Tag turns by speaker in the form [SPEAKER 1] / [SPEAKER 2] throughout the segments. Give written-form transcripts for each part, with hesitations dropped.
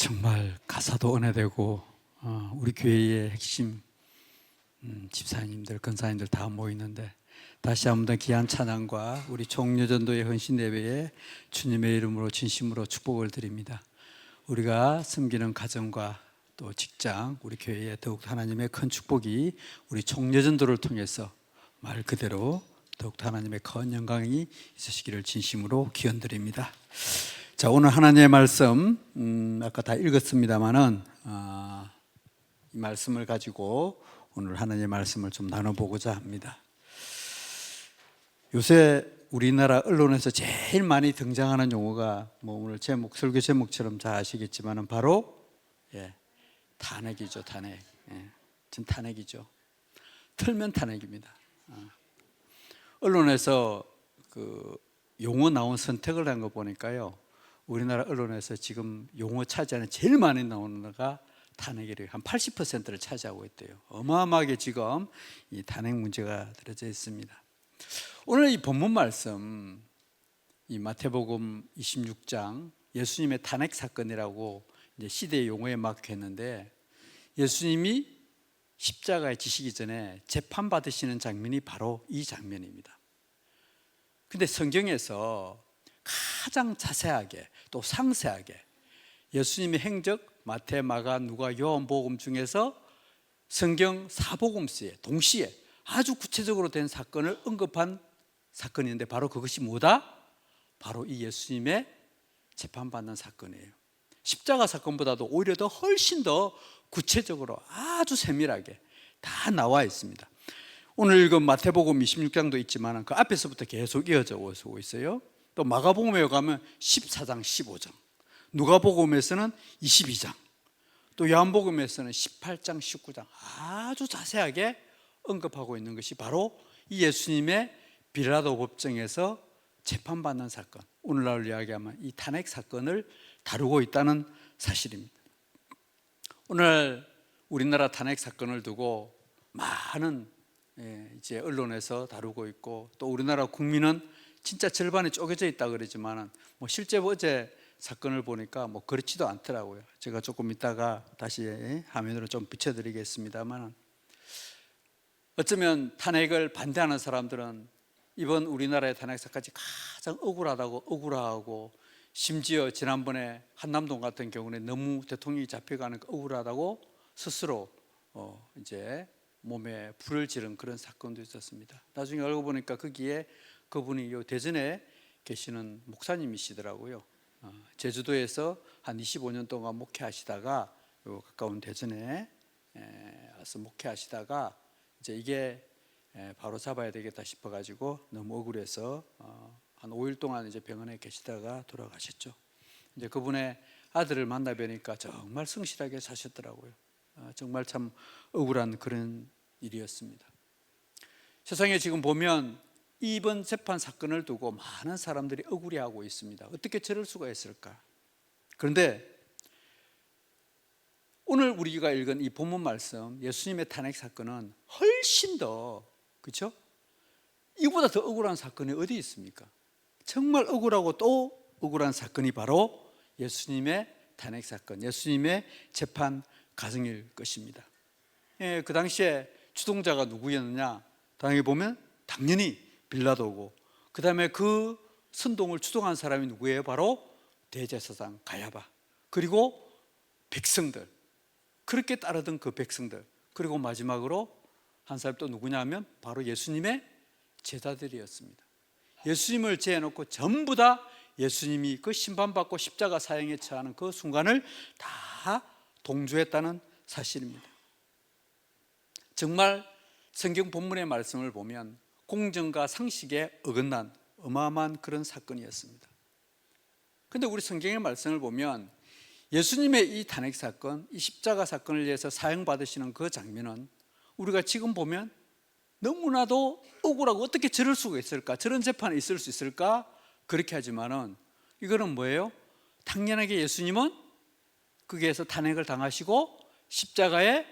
[SPEAKER 1] 정말 가사도 은혜되고 우리 교회의 핵심 집사님들, 권사님들 다 모이는데 다시 한번 귀한 찬양과 우리 종려전도의 헌신 예배에 주님의 이름으로 진심으로 축복을 드립니다. 우리가 섬기는 가정과 또 직장, 우리 교회에 더욱 하나님의 큰 축복이 우리 종려전도를 통해서 말 그대로 더욱 하나님의 큰 영광이 있으시기를 진심으로 기원드립니다. 자, 오늘 하나님의 말씀 아까 다 읽었습니다만은 이 말씀을 가지고 오늘 하나님의 말씀을 좀 나눠보고자 합니다. 요새 우리나라 언론에서 제일 많이 등장하는 용어가 오늘 제목, 설교 제목처럼 잘 아시겠지만은 바로 탄핵이죠. 탄핵. 지금 탄핵이죠. 틀면 탄핵입니다. 언론에서 그 용어 나온 선택을 한 거 보니까요, 우리나라 언론에서 지금 용어 차지하는 제일 많이 나오는 거가 탄핵이래요. 한 80%를 차지하고 있대요. 어마어마하게 지금 이 탄핵 문제가 들어져 있습니다. 오늘 이 본문 말씀, 이 마태복음 26장 예수님의 탄핵 사건이라고 이제 시대의 용어에 막혔는데, 예수님이 십자가에 지시기 전에 재판받으시는 장면이 바로 이 장면입니다. 근데 성경에서 가장 자세하게 또 상세하게 예수님의 행적, 마태, 마가, 누가, 요한복음 중에서 성경 사복음서에 동시에 아주 구체적으로 된 사건을 언급한 사건이 있는데 바로 그것이 뭐다? 바로 이 예수님의 재판받는 사건이에요. 십자가 사건보다도 오히려 더 훨씬 더 구체적으로 아주 세밀하게 다 나와 있습니다. 오늘 읽은 마태복음 26장도 있지만 그 앞에서부터 계속 이어져 오고 있어요. 또 마가복음에 가면 14장, 15장, 누가복음에서는 22장, 또 요한복음에서는 18장, 19장 아주 자세하게 언급하고 있는 것이 바로 이 예수님의 빌라도 법정에서 재판받는 사건, 오늘날 이야기하면 이 탄핵 사건을 다루고 있다는 사실입니다. 오늘 우리나라 탄핵 사건을 두고 많은 이제 언론에서 다루고 있고, 또 우리나라 국민은 진짜 절반이 쪼개져 있다 그러지만 실제 어제 사건을 보니까 그렇지도 않더라고요. 제가 조금 이따가 다시 화면으로 좀 비춰드리겠습니다만, 어쩌면 탄핵을 반대하는 사람들은 이번 우리나라의 탄핵 사건이 가장 억울하고, 심지어 지난번에 한남동 같은 경우는 너무 대통령이 잡혀가는 거 억울하다고 스스로 이제 몸에 불을 지른 그런 사건도 있었습니다. 나중에 알고 보니까 거기에 그분이 요 대전에 계시는 목사님이시더라고요. 제주도에서 한 25년 동안 목회하시다가 요 가까운 대전에 와서 목회하시다가 이제 이게 바로 잡아야 되겠다 싶어가지고 너무 억울해서 한 5일 동안 이제 병원에 계시다가 돌아가셨죠. 이제 그분의 아들을 만나 뵈니까 정말 성실하게 사셨더라고요. 정말 참 억울한 그런 일이었습니다. 세상에 지금 보면 이번 재판 사건을 두고 많은 사람들이 억울해하고 있습니다. 어떻게 저럴 수가 있을까? 그런데 오늘 우리가 읽은 이 본문 말씀, 예수님의 탄핵 사건은 훨씬 더, 그렇죠? 이보다 더 억울한 사건이 어디 있습니까? 정말 억울하고 또 억울한 사건이 바로 예수님의 탄핵 사건, 예수님의 재판 과정일 것입니다. 그 당시에 주동자가 누구였느냐? 당연히 보면 당연히 빌라도고, 그 다음에 그 선동을 주동한 사람이 누구예요? 바로 대제사장 가야바, 그리고 백성들, 그렇게 따르던 그 백성들, 그리고 마지막으로 한 사람 또 누구냐 하면 바로 예수님의 제자들이었습니다. 예수님을 제해놓고 전부 다 예수님이 그 심판받고 십자가 사형에 처하는 그 순간을 다 동조했다는 사실입니다. 정말 성경 본문의 말씀을 보면 공정과 상식에 어긋난 어마어마한 그런 사건이었습니다. 그런데 우리 성경의 말씀을 보면 예수님의 이 탄핵 사건, 이 십자가 사건을 위해서 사형받으시는 그 장면은 우리가 지금 보면 너무나도 억울하고 어떻게 저럴 수가 있을까? 저런 재판이 있을 수 있을까? 그렇게 하지만은 이거는 뭐예요? 당연하게 예수님은 거기에서 탄핵을 당하시고 십자가에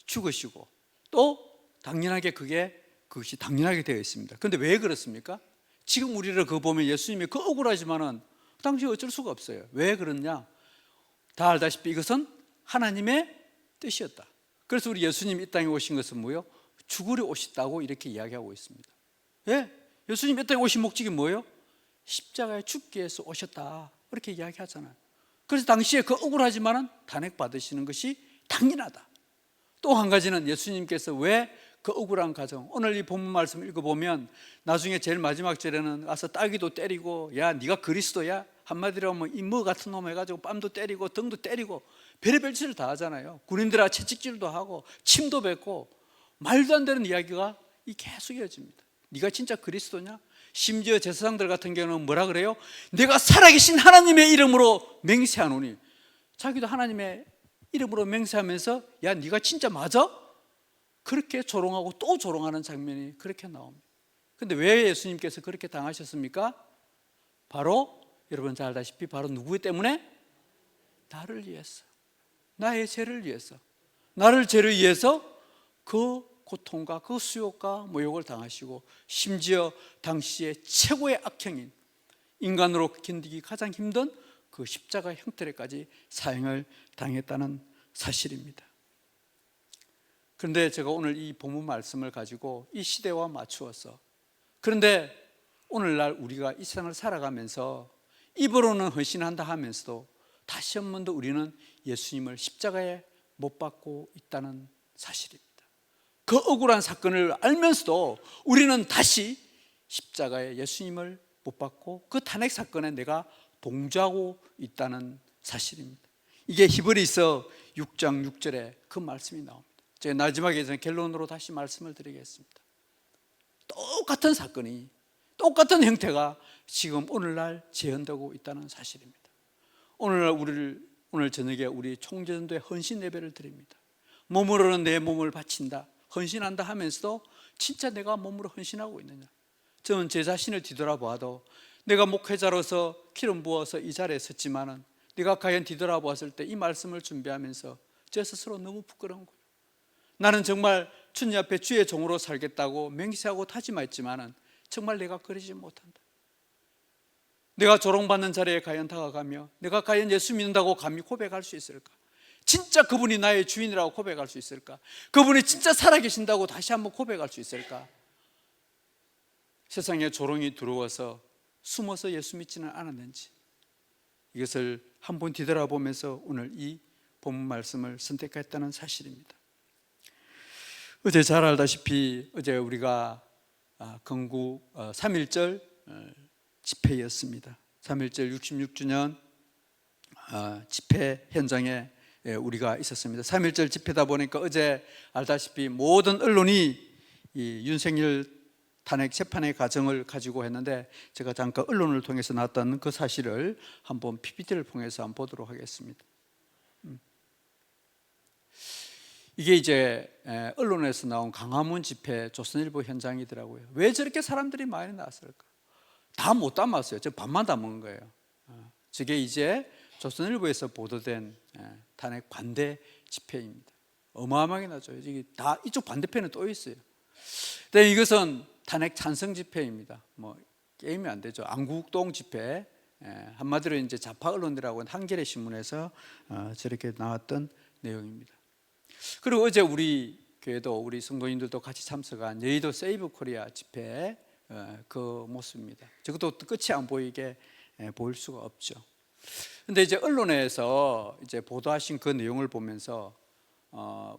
[SPEAKER 1] 죽으시고 또 당연하게 그것이 당연하게 되어 있습니다. 그런데 왜 그렇습니까? 지금 우리를 그거 보면 예수님이 그 억울하지만은 당시 어쩔 수가 없어요. 왜 그러냐? 다 알다시피 이것은 하나님의 뜻이었다. 그래서 우리 예수님이 이 땅에 오신 것은 뭐예요? 죽으려 오셨다고 이렇게 이야기하고 있습니다. 예? 예수님 이 땅에 오신 목적이 뭐예요? 십자가에 죽기 위해서 오셨다, 이렇게 이야기하잖아요. 그래서 당시에 그 억울하지만은 탄핵 받으시는 것이 당연하다. 또 한 가지는 예수님께서 왜 그 억울한 가정, 오늘 이 본문 말씀 읽어보면 나중에 제일 마지막 절에는 가서 따귀도 때리고, 야 네가 그리스도야, 한마디로 하면 임무 같은 놈 해가지고 뺨도 때리고 등도 때리고 별의별 짓을 다 하잖아요. 군인들아 채찍질도 하고 침도 뱉고 말도 안 되는 이야기가 계속 이어집니다. 네가 진짜 그리스도냐? 심지어 제사장들 같은 경우는 뭐라 그래요? 내가 살아계신 하나님의 이름으로 맹세하노니, 자기도 하나님의 이름으로 맹세하면서 야 네가 진짜 맞아? 그렇게 조롱하고 또 조롱하는 장면이 그렇게 나옵니다. 근데 왜 예수님께서 그렇게 당하셨습니까? 바로 여러분 잘 알다시피 바로 누구 때문에? 나를 위해서, 나의 죄를 위해서, 나를 죄를 위해서 그 고통과 그 수욕과 모욕을 당하시고, 심지어 당시의 최고의 악행인 인간으로 견디기 가장 힘든 그 십자가 형태까지 사형을 당했다는 사실입니다. 그런데 제가 오늘 이 본문 말씀을 가지고 이 시대와 맞추어서, 그런데 오늘날 우리가 이 세상을 살아가면서 입으로는 헌신한다 하면서도 다시 한 번 더 우리는 예수님을 십자가에 못 박고 있다는 사실입니다. 그 억울한 사건을 알면서도 우리는 다시 십자가에 예수님을 못 박고 그 탄핵 사건에 내가 동조하고 있다는 사실입니다. 이게 히브리서 6장 6절에 그 말씀이 나옵니다. 제가 마지막에 결론으로 다시 말씀을 드리겠습니다. 똑같은 사건이, 똑같은 형태가 지금 오늘날 재현되고 있다는 사실입니다. 오늘 저녁에 우리 총재전도에 헌신 예배를 드립니다. 몸으로는 내 몸을 바친다, 헌신한다 하면서도 진짜 내가 몸으로 헌신하고 있느냐? 저는 제 자신을 뒤돌아봐도 내가 목회자로서 기름 부어서 이 자리에 섰지만은 내가 과연 뒤돌아보았을 때 이 말씀을 준비하면서 제 스스로 너무 부끄러운 거예요. 나는 정말 주님 앞에 주의 종으로 살겠다고 맹세하고 다짐했지만은 정말 내가 그러지 못한다. 내가 조롱받는 자리에 과연 다가가며 내가 과연 예수 믿는다고 감히 고백할 수 있을까? 진짜 그분이 나의 주인이라고 고백할 수 있을까? 그분이 진짜 살아계신다고 다시 한번 고백할 수 있을까? 세상에 조롱이 들어와서 숨어서 예수 믿지는 않았는지, 이것을 한번 뒤돌아보면서 오늘 이 본문 말씀을 선택했다는 사실입니다. 어제 잘 알다시피 어제 우리가 건국 3.1절 집회였습니다. 3.1절 66주년 집회 현장에 우리가 있었습니다. 3.1절 집회다 보니까 어제 알다시피 모든 언론이 이 윤석열 탄핵 재판의 과정을 가지고 했는데, 제가 잠깐 언론을 통해서 나왔던 그 사실을 한번 PPT를 통해서 한번 보도록 하겠습니다. 이게 이제 언론에서 나온 강화문 집회 조선일보 현장이더라고요. 왜 저렇게 사람들이 많이 나왔을까? 다 못 담았어요. 저 반만 담은 거예요. 저게 이제 조선일보에서 보도된 탄핵 반대 집회입니다. 어마어마하게 나죠. 이게 다 이쪽 반대편에 또 있어요. 근데 이것은 탄핵 찬성 집회입니다. 뭐 게임이 안 되죠. 안국동 집회, 한마디로 이제 좌파 언론들하고 한겨레 신문에서 저렇게 나왔던 내용입니다. 그리고 어제 우리 교회도 우리 성도님들도 같이 참석한 여의도 세이브 코리아 집회 그 모습입니다. 저것도 끝이 안 보이게 보일 수가 없죠. 근데 이제 언론에서 이제 보도하신 그 내용을 보면서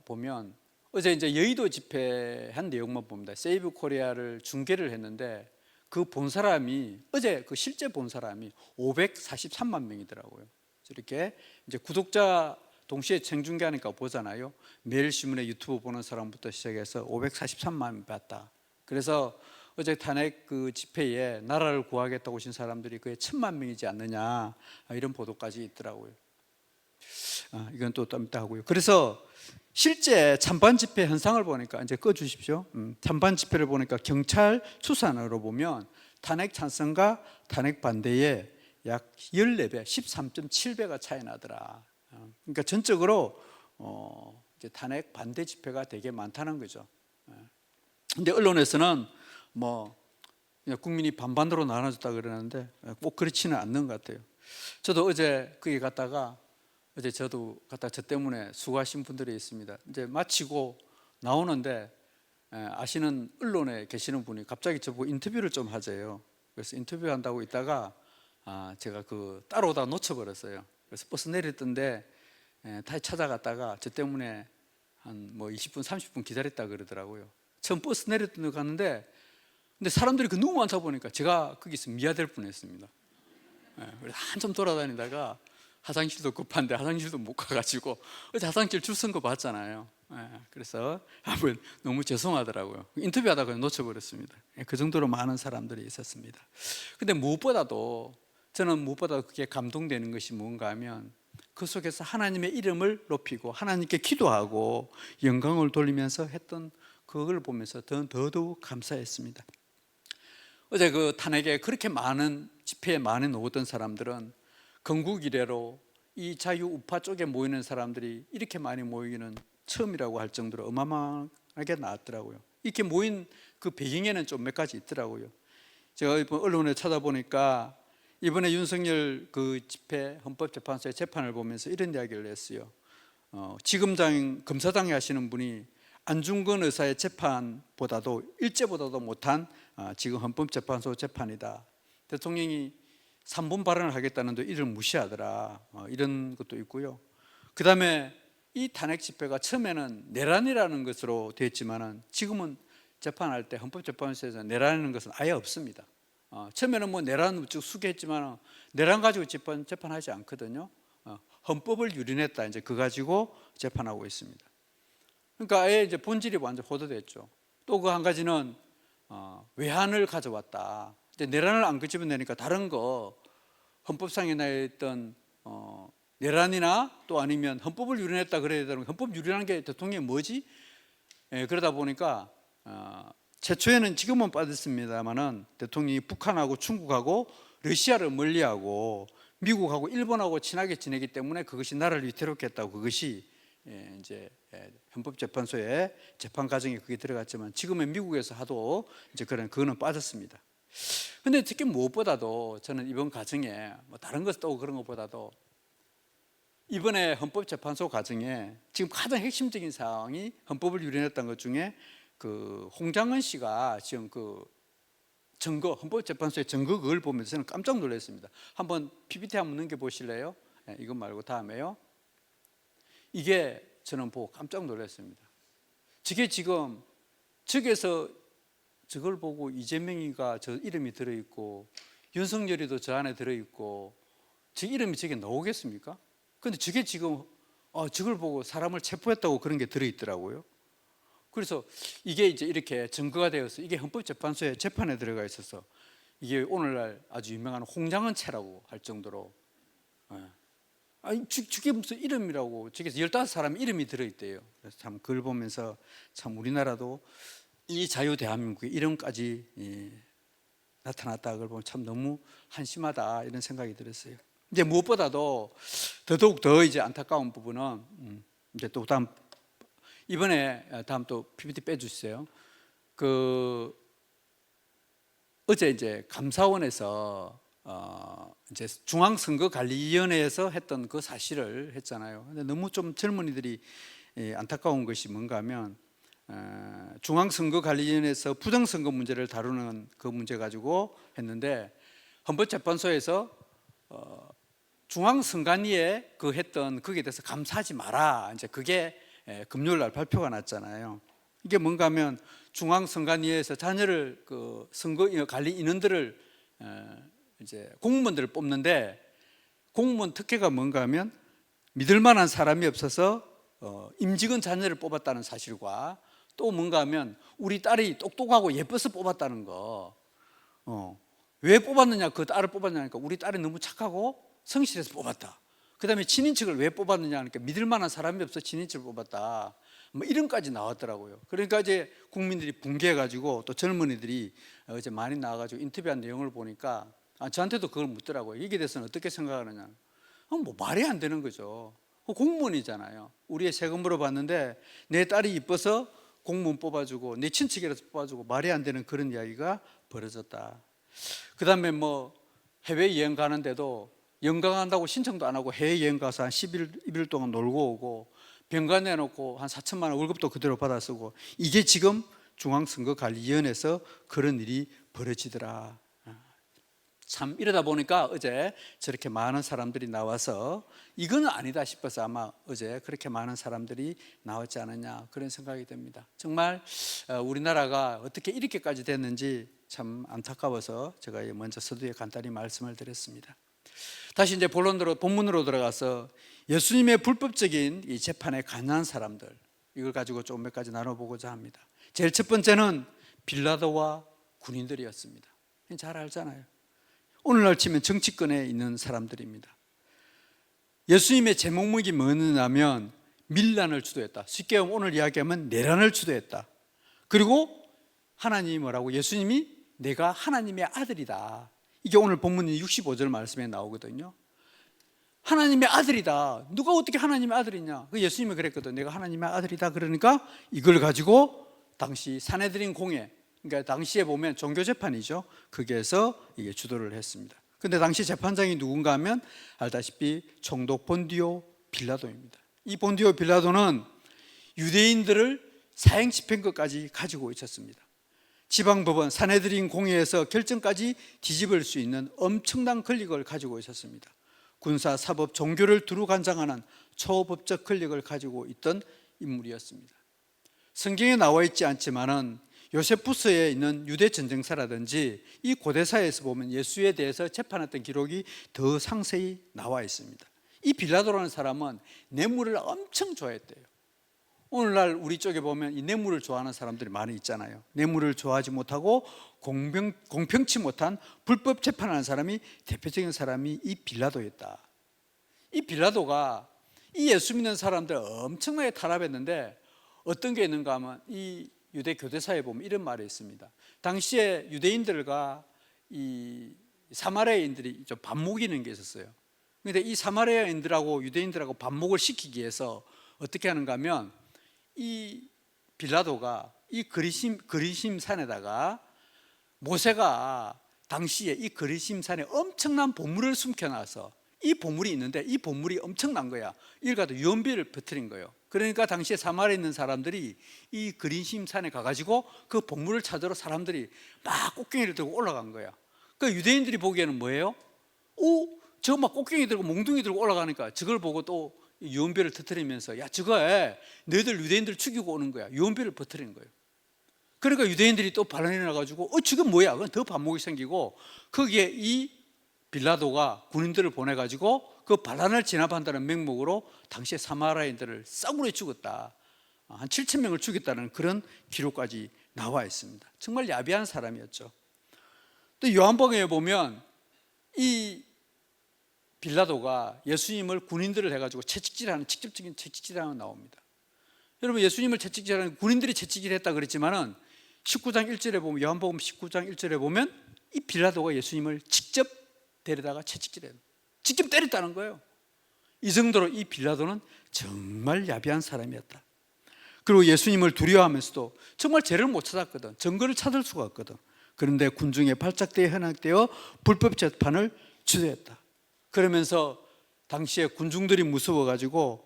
[SPEAKER 1] 보면 어제 이제 여의도 집회 한 내용만 봅니다. 세이브 코리아를 중계를 했는데 그 본 사람이 어제 그 실제 본 사람이 543만 명이더라고요. 이렇게 이제 구독자 동시에 생중계하니까 보잖아요. 매일신문에 유튜브 보는 사람부터 시작해서 543만 봤다. 그래서 어제 탄핵 그 집회에 나라를 구하겠다고 오신 사람들이 거의 1000만 명이지 않느냐, 이런 보도까지 있더라고요. 이건 또 이따 하고요. 그래서 실제 찬반 집회 현상을 보니까, 이제 꺼주십시오. 찬반 집회를 보니까 경찰 추산으로 보면 탄핵 찬성과 탄핵 반대에 약 14배, 13.7배가 차이 나더라. 그러니까 전적으로 이제 탄핵 반대 집회가 되게 많다는 거죠. 근데 언론에서는 뭐 국민이 반반으로 나눠졌다 그러는데 꼭 그렇지는 않는 것 같아요. 저도 어제 거기 갔다가 어제 저도 갔다 저 때문에 수고하신 분들이 있습니다. 이제 마치고 나오는데 아시는 언론에 계시는 분이 갑자기 저보고 인터뷰를 좀 하재요. 그래서 인터뷰한다고 있다가 제가 그 따라오다가 놓쳐버렸어요. 그래서 버스 내렸던데 다시 찾아갔다가 저 때문에 한 뭐 20분 30분 기다렸다 그러더라고요. 처음 버스 내렸던 데 갔는데 근데 사람들이 그 너무 많다 보니까 제가 거기서 미아될 뻔했습니다. 그래서 한참 돌아다니다가 화장실도 급한데 화장실도 못 가가지고 어제 화장실 줄 선 거 봤잖아요. 그래서 한번 너무 죄송하더라고요. 인터뷰하다가 그냥 놓쳐버렸습니다. 그 정도로 많은 사람들이 있었습니다. 근데 무엇보다도 저는 무엇보다 그게 감동되는 것이 뭔가 하면 그 속에서 하나님의 이름을 높이고 하나님께 기도하고 영광을 돌리면서 했던 그걸 보면서 더더욱 감사했습니다. 어제 그 탄핵에 그렇게 많은 집회에 많이 나오던 사람들은 건국 이래로 이 자유우파 쪽에 모이는 사람들이 이렇게 많이 모이기는 처음이라고 할 정도로 어마어마하게 나왔더라고요. 이렇게 모인 그 배경에는 좀 몇 가지 있더라고요. 제가 이번 언론에 찾아보니까 이번에 윤석열 그 집회 헌법재판소의 재판을 보면서 이런 이야기를 했어요. 지검장 검사장에 하시는 분이 안중근 의사의 재판보다도 일제보다도 못한 지금 헌법재판소 재판이다. 대통령이 3분 발언을 하겠다는데 이를 무시하더라. 이런 것도 있고요. 그 다음에 이 탄핵 집회가 처음에는 내란이라는 것으로 되었지만은 지금은 재판할 때 헌법재판소에서 내란이라는 것은 아예 없습니다. 처음에는 뭐 내란 우측 수개했지만 내란 가지고 재판하지 않거든요. 헌법을 유린했다 이제 그 가지고 재판하고 있습니다. 그러니까 아예 이제 본질이 완전 호도됐죠. 또 그 한 가지는 외환을 가져왔다. 이제 내란을 안 끄집어내니까 다른 거 헌법상에 나 있던 내란이나 또 아니면 헌법을 유린했다 그래야 되는 헌법 유린한 게 대통령이 뭐지? 그러다 보니까 최초에는 지금은 빠졌습니다만은 대통령이 북한하고 중국하고 러시아를 멀리하고 미국하고 일본하고 친하게 지내기 때문에 그것이 나라를 위태롭게 했다고 그것이 이제 헌법재판소의 재판 과정에 그게 들어갔지만 지금은 미국에서 하도 이제 그거는 빠졌습니다. 근데 특히 무엇보다도 저는 이번 과정에 뭐 다른 것도 그런 것보다도 이번에 헌법재판소 과정에 지금 가장 핵심적인 사항이 헌법을 유린했던 것 중에 그 홍장은 씨가 지금 그 증거 헌법재판소의 증거 그걸 보면서 저는 깜짝 놀랐습니다. 한번 PPT 한번 넘겨 보실래요? 이것 말고 다음에요. 이게 저는 보고 깜짝 놀랐습니다. 저게 지금 저기에서 저걸 보고 이재명이가 저 이름이 들어있고 윤석열이도 저 안에 들어있고 저 이름이 저게 나오겠습니까? 근데 저게 지금 저걸 보고 사람을 체포했다고 그런 게 들어있더라고요. 그래서 이게 이제 이렇게 증거가 되어서 이게 헌법재판소의 재판에 들어가 있어서 이게 오늘날 아주 유명한 홍장은채라고 할 정도로 저게 무슨 이름이라고 저게 15사람 이름이 들어있대요. 그래서 참 그걸 보면서 참 우리나라도 이 자유 대한민국의 이름까지 나타났다 그걸 보면 참 너무 한심하다 이런 생각이 들었어요. 이제 무엇보다도 더더욱 더 이제 안타까운 부분은 이제 또 다음 이번에 다음 또 PPT 빼주세요. 그 어제 이제 감사원에서 이제 중앙선거관리위원회에서 했던 그 사실을 했잖아요. 근데 너무 좀 젊은이들이 안타까운 것이 뭔가 하면 중앙선거관리위원회에서 부정선거 문제를 다루는 그 문제 가지고 했는데 헌법재판소에서 중앙선관위에 그 했던 거기에 대해서 감사하지 마라. 이제 그게 금요일 날 발표가 났잖아요. 이게 뭔가 하면 중앙선관위에서 자녀를 그 선거 관리 인원들을 이제 공무원들을 뽑는데 공무원 특혜가 뭔가 하면 믿을 만한 사람이 없어서 임직원 자녀를 뽑았다는 사실과 또 뭔가 하면 우리 딸이 똑똑하고 예뻐서 뽑았다는 거. 왜 뽑았느냐 그 딸을 뽑았냐니까 우리 딸이 너무 착하고 성실해서 뽑았다. 그 다음에 친인척을 왜 뽑았느냐 하니까 믿을 만한 사람이 없어 친인척을 뽑았다. 뭐 이런까지 나왔더라고요. 그러니까 이제 국민들이 붕괴해가지고 또 젊은이들이 어제 많이 나와가지고 인터뷰한 내용을 보니까 저한테도 그걸 묻더라고요. 여기에 대해서는 어떻게 생각하느냐. 뭐 말이 안 되는 거죠. 공무원이잖아요. 우리의 세금으로 받는데 내 딸이 이뻐서 공무원 뽑아주고 내 친척이라서 뽑아주고 말이 안 되는 그런 이야기가 벌어졌다. 그 다음에 뭐 해외여행 가는데도 연강한다고 신청도 안 하고 해외여행 가서 한 11일 동안 놀고 오고 병가 내놓고 한 4천만 원 월급도 그대로 받아 쓰고, 이게 지금 중앙선거관리위원회에서 그런 일이 벌어지더라. 참 이러다 보니까 어제 저렇게 많은 사람들이 나와서 이건 아니다 싶어서 아마 어제 그렇게 많은 사람들이 나왔지 않았냐, 그런 생각이 듭니다. 정말 우리나라가 어떻게 이렇게까지 됐는지 참 안타까워서 제가 먼저 서두에 간단히 말씀을 드렸습니다. 다시 이제 본문으로 들어가서 예수님의 불법적인 이 재판에 관여한 사람들, 이걸 가지고 좀 몇 가지 나눠보고자 합니다. 제일 첫 번째는 빌라도와 군인들이었습니다. 잘 알잖아요. 오늘날 치면 정치권에 있는 사람들입니다. 예수님의 제목이 뭐냐면 밀란을 주도했다. 쉽게 오늘 이야기하면 내란을 주도했다. 그리고 하나님이 뭐라고? 예수님이 내가 하나님의 아들이다. 이게 오늘 본문 65절 말씀에 나오거든요. 하나님의 아들이다. 누가 어떻게 하나님의 아들이냐? 예수님이 그랬거든. 내가 하나님의 아들이다. 그러니까 이걸 가지고 당시 산헤드린 공회, 그러니까 당시에 보면 종교 재판이죠. 거기에서 이게 주도를 했습니다. 근데 당시 재판장이 누군가 하면 알다시피 총독 본디오 빌라도입니다. 이 본디오 빌라도는 유대인들을 사형 집행권까지 가지고 있었습니다. 지방법원 산헤드린 공회에서 결정까지 뒤집을 수 있는 엄청난 권력을 가지고 있었습니다. 군사, 사법, 종교를 두루 관장하는 초법적 권력을 가지고 있던 인물이었습니다. 성경에 나와 있지 않지만은 요세푸스에 있는 유대 전쟁사라든지 이 고대사에서 보면 예수에 대해서 재판했던 기록이 더 상세히 나와 있습니다. 이 빌라도라는 사람은 뇌물을 엄청 좋아했대요. 오늘날 우리 쪽에 보면 이 뇌물을 좋아하는 사람들이 많이 있잖아요. 뇌물을 좋아하지 못하고 공평치 못한 불법 재판하는 사람이, 대표적인 사람이 이 빌라도였다. 이 빌라도가 이 예수 믿는 사람들 엄청나게 탄압했는데 어떤 게 있는가 하면 이 유대 교대사에 보면 이런 말이 있습니다. 당시에 유대인들과 이 사마리아인들이 좀 반목이는 게 있었어요. 그런데 이 사마리아인들하고 유대인들하고 반목을 시키기 위해서 어떻게 하는가 하면 이 빌라도가 이 그리심 산에다가 모세가 당시에 이 그리심 산에 엄청난 보물을 숨겨놔서, 이 보물이 있는데 이 보물이 엄청난 거야. 이걸 가지고 유언비를 퍼뜨린 거예요. 그러니까 당시에 사마리아에 있는 사람들이 이 그리심 산에 가가지고 그 보물을 찾으러 사람들이 막 꽃갱이를 들고 올라간 거야. 그 유대인들이 보기에는 뭐예요? 저거 막 꽃갱이 들고 몽둥이 들고 올라가니까 저걸 보고 또 유언비를 터뜨리면서, 야, 저거에 너희들 유대인들 죽이고 오는 거야. 유언비를 퍼뜨리는 거예요. 그러니까 유대인들이 또 반란이 나가지고 지금 뭐야? 그건 더 반목이 생기고, 거기에 이 빌라도가 군인들을 보내가지고 그 반란을 진압한다는 명목으로 당시에 사마리아인들을 싸구려 죽였다. 한 7천 명을 죽였다는 그런 기록까지 나와 있습니다. 정말 야비한 사람이었죠. 또 요한복음에 보면 이 빌라도가 예수님을 군인들을 해가지고 채찍질하는, 직접적인 채찍질하는 나옵니다. 여러분, 예수님을 채찍질하는 군인들이 채찍질했다 그랬지만은 19장 1절에 보면, 요한복음 19장 1절에 보면 이 빌라도가 예수님을 직접 데려다가 채찍질해요. 직접 때렸다는 거예요. 이 정도로 이 빌라도는 정말 야비한 사람이었다. 그리고 예수님을 두려워하면서도 정말 죄를 못 찾았거든. 증거를 찾을 수가 없거든. 그런데 군중에 발작되어 현혹되어 불법 재판을 주도했다. 그러면서 당시에 군중들이 무서워가지고,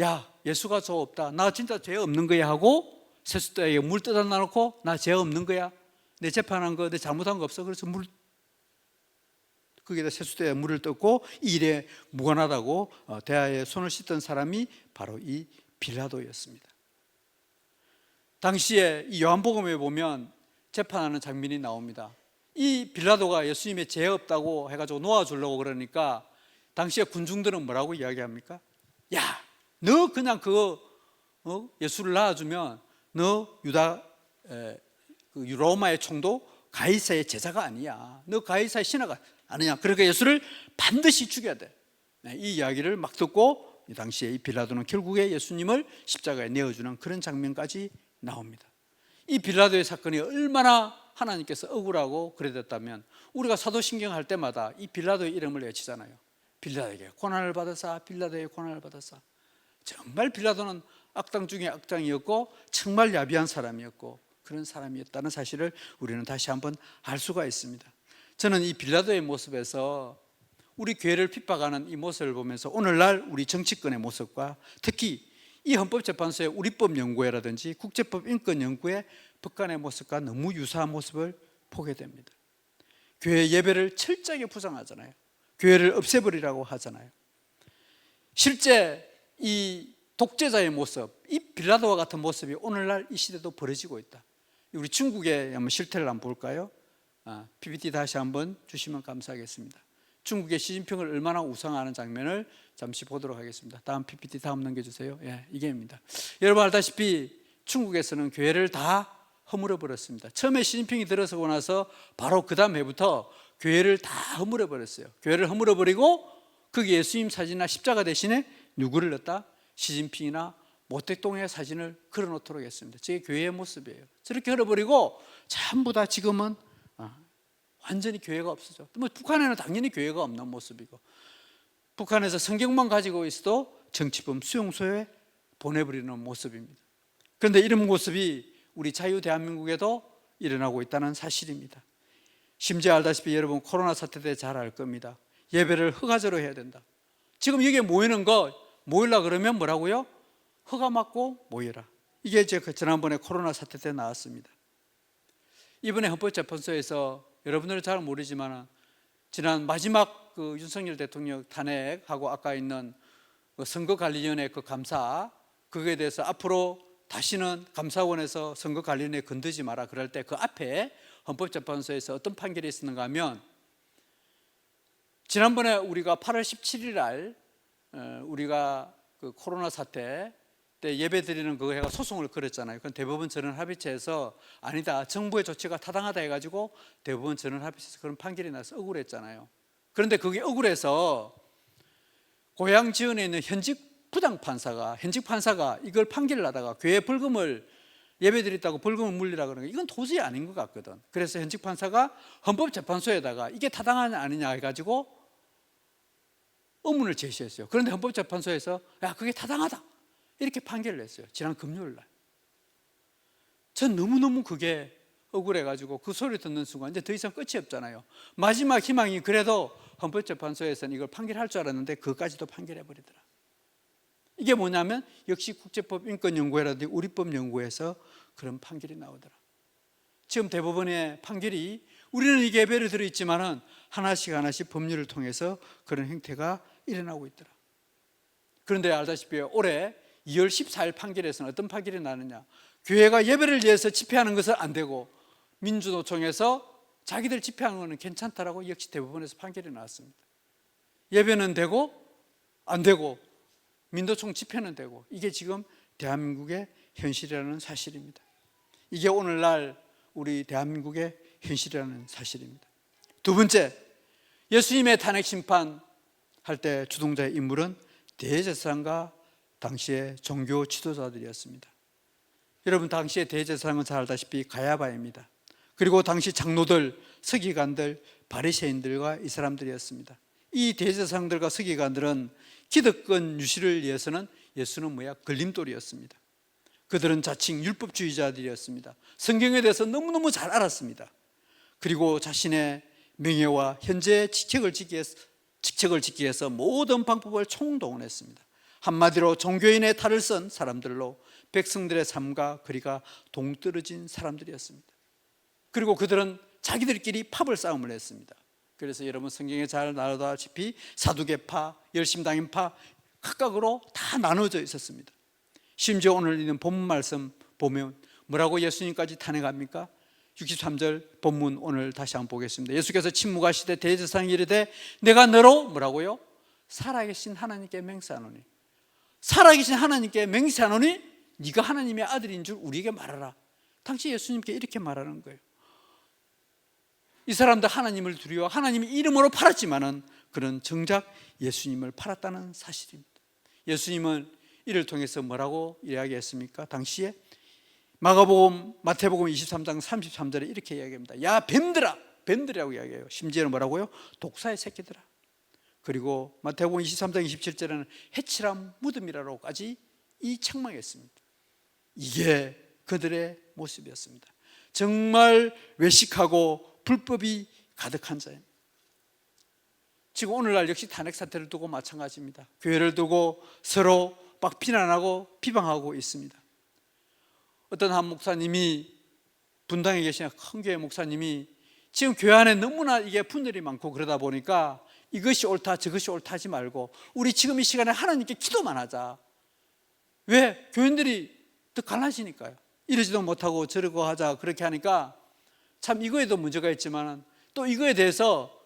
[SPEAKER 1] 야, 예수가 저 없다, 나 진짜 죄 없는 거야 하고 세숫대에 물 떠다 놔놓고, 나 죄 없는 거야, 내 재판한 거, 내 잘못한 거 없어, 그래서 거기다 세숫대에 물을 떠고 이 일에 무관하다고 대야에 손을 씻던 사람이 바로 이 빌라도였습니다. 당시에 이 요한복음에 보면 재판하는 장면이 나옵니다. 이 빌라도가 예수님의 죄 없다고 해가지고 놓아주려고 그러니까 당시에 군중들은 뭐라고 이야기합니까? 야, 너 그냥 예수를 낳아주면 너 로마의 총독 가이사의 제자가 아니야. 너 가이사의 신하가 아니냐. 그러니까 예수를 반드시 죽여야 돼. 이 이야기를 막 듣고 이 당시에 이 빌라도는 결국에 예수님을 십자가에 내어주는 그런 장면까지 나옵니다. 이 빌라도의 사건이 얼마나 하나님께서 억울하고 그랬다면, 우리가 사도신경 할 때마다 이 빌라도의 이름을 외치잖아요. 빌라도에게 고난을 받았사, 빌라도에게 고난을 받았사. 정말 빌라도는 악당 중에 악당이었고 정말 야비한 사람이었고 그런 사람이었다는 사실을 우리는 다시 한번 알 수가 있습니다. 저는 이 빌라도의 모습에서 우리 교회를 핍박하는 이 모습을 보면서 오늘날 우리 정치권의 모습과 특히 이 헌법재판소의 우리법연구회라든지 국제법인권연구회 북한의 모습과 너무 유사한 모습을 보게 됩니다. 교회 예배를 철저하게 부정하잖아요. 교회를 없애버리라고 하잖아요. 실제 이 독재자의 모습, 이 빌라도와 같은 모습이 오늘날 이 시대도 벌어지고 있다. 우리 중국의 한번 실태를 한번 볼까요? PPT 다시 한번 주시면 감사하겠습니다. 중국의 시진핑을 얼마나 우상하는 장면을 잠시 보도록 하겠습니다. 다음 PPT 다음 넘겨주세요. 예, 이게입니다. 여러분 알다시피 중국에서는 교회를 다 허물어 버렸습니다. 처음에 시진핑이 들어서고 나서 바로 그 다음 해부터 교회를 다 허물어 버렸어요. 교회를 허물어 버리고 거기 예수님 사진이나 십자가 대신에 누구를 넣었다? 시진핑이나 모택동의 사진을 걸어놓도록 했습니다. 저게 교회의 모습이에요. 저렇게 걸어버리고 전부 다 지금은 완전히 교회가 없어져. 뭐 북한에는 당연히 교회가 없는 모습이고, 북한에서 성경만 가지고 있어도 정치범 수용소에 보내버리는 모습입니다. 그런데 이런 모습이 우리 자유 대한민국에도 일어나고 있다는 사실입니다. 심지어 알다시피 여러분 코로나 사태 때 잘 알 겁니다. 예배를 허가제로 해야 된다. 지금 여기에 모이려 그러면 뭐라고요? 허가 맞고 모여라. 이게 제가 지난번에 코로나 사태 때 나왔습니다. 이번에 헌법재판소에서 여러분들은 잘 모르지만 지난 마지막 그 윤석열 대통령 탄핵하고 아까 있는 그 선거관리위원회 그 감사, 그거에 대해서 앞으로 다시는 감사원에서 선거관리위원회 건드지 마라 그럴 때 그 앞에 헌법재판소에서 어떤 판결이 있었는가 하면, 지난번에 우리가 8월 17일 날 우리가 그 코로나 사태 때 예배 드리는 그거 해가 소송을 걸었잖아요. 그건 대법원 전원합의체에서 아니다, 정부의 조치가 타당하다 해가지고 대법원 전원합의체에서 그런 판결이 나서 억울했잖아요. 그런데 그게 억울해서 고향 지원에 있는 현직 판사가 이걸 판결을 하다가 교회 벌금을 예배 드렸다고 벌금을 물리라 그러는 거, 이건 도저히 아닌 것 같거든. 그래서 현직 판사가 헌법재판소에다가 이게 타당하냐 아니냐 해가지고 의문을 제시했어요. 그런데 헌법재판소에서 야, 그게 타당하다 이렇게 판결을 했어요. 지난 금요일 날. 전 너무너무 그게 억울해가지고 그 소리 듣는 순간 이제 더 이상 끝이 없잖아요. 마지막 희망이 그래도 헌법재판소에서는 이걸 판결할 줄 알았는데 그것까지도 판결해버리더라. 이게 뭐냐면 역시 국제법인권연구회라든지 우리법연구회에서 그런 판결이 나오더라. 지금 대법원의 판결이 우리는 이게 예배를 들어있지만은 하나씩 법률을 통해서 그런 행태가 일어나고 있더라. 그런데 알다시피 올해 2월 14일 판결에서는 어떤 판결이 나느냐, 교회가 예배를 위해서 집회하는 것은 안 되고 민주노총에서 자기들 집회하는 것은 괜찮다라고 역시 대법원에서 판결이 나왔습니다. 예배는 되고 안 되고 민노총 집회는 되고, 이게 지금 대한민국의 현실이라는 사실입니다. 이게 오늘날 우리 대한민국의 현실이라는 사실입니다. 두 번째, 예수님의 탄핵 심판할 때 주동자의 인물은 대제사장과 당시의 종교 지도자들이었습니다. 여러분, 당시의 대제사장은 잘 알다시피 가야바입니다. 그리고 당시 장로들, 서기관들, 바리새인들과 이 사람들이었습니다. 이 대제사장들과 서기관들은 기득권 유지를 위해서는 예수는 걸림돌이었습니다. 그들은 자칭 율법주의자들이었습니다. 성경에 대해서 너무너무 잘 알았습니다. 그리고 자신의 명예와 현재의 직책을 지키기 위해서 모든 방법을 총동원했습니다. 한마디로 종교인의 탈을 쓴 사람들로 백성들의 삶과 거리가 동떨어진 사람들이었습니다. 그리고 그들은 자기들끼리 팝을 싸움을 했습니다. 그래서 여러분 성경에 잘 나오다시피 사두개파, 열심당인파 각각으로 다 나눠져 있었습니다. 심지어 오늘 있는 본문 말씀 보면 뭐라고 예수님까지 탄핵합니까? 63절 본문 오늘 다시 한번 보겠습니다. 예수께서 침묵하시되 대제사장이 이르되 내가 너로 뭐라고요? 살아계신 하나님께 맹세하노니, 살아계신 하나님께 맹세하노니 네가 하나님의 아들인 줄 우리에게 말하라. 당시 예수님께 이렇게 말하는 거예요. 이 사람들 하나님을 두려워 하나님의 이름으로 팔았지만은 그런 정작 예수님을 팔았다는 사실입니다. 예수님은 이를 통해서 뭐라고 이야기했습니까? 당시에 마가복음, 마태복음 23장 33절에 이렇게 이야기합니다. 야 뱀들아, 뱀들이라고 이야기해요. 심지어는 뭐라고요? 독사의 새끼들아. 그리고 마태복음 23장 27절에는 해치람 무덤이라고까지 이 책망했습니다. 이게 그들의 모습이었습니다. 정말 외식하고 불법이 가득한 자입니다. 지금 오늘날 역시 탄핵 사태를 두고 마찬가지입니다. 교회를 두고 서로 막 비난하고 비방하고 있습니다. 어떤 한 목사님이, 분당에 계시는 큰 교회 목사님이, 지금 교회 안에 너무나 이게 분열이 많고 그러다 보니까 이것이 옳다 저것이 옳다 하지 말고 우리 지금 이 시간에 하나님께 기도만 하자. 왜? 교인들이 더 갈라지니까요. 이러지도 못하고 저러고 하자. 그렇게 하니까 참 이거에도 문제가 있지만 또 이거에 대해서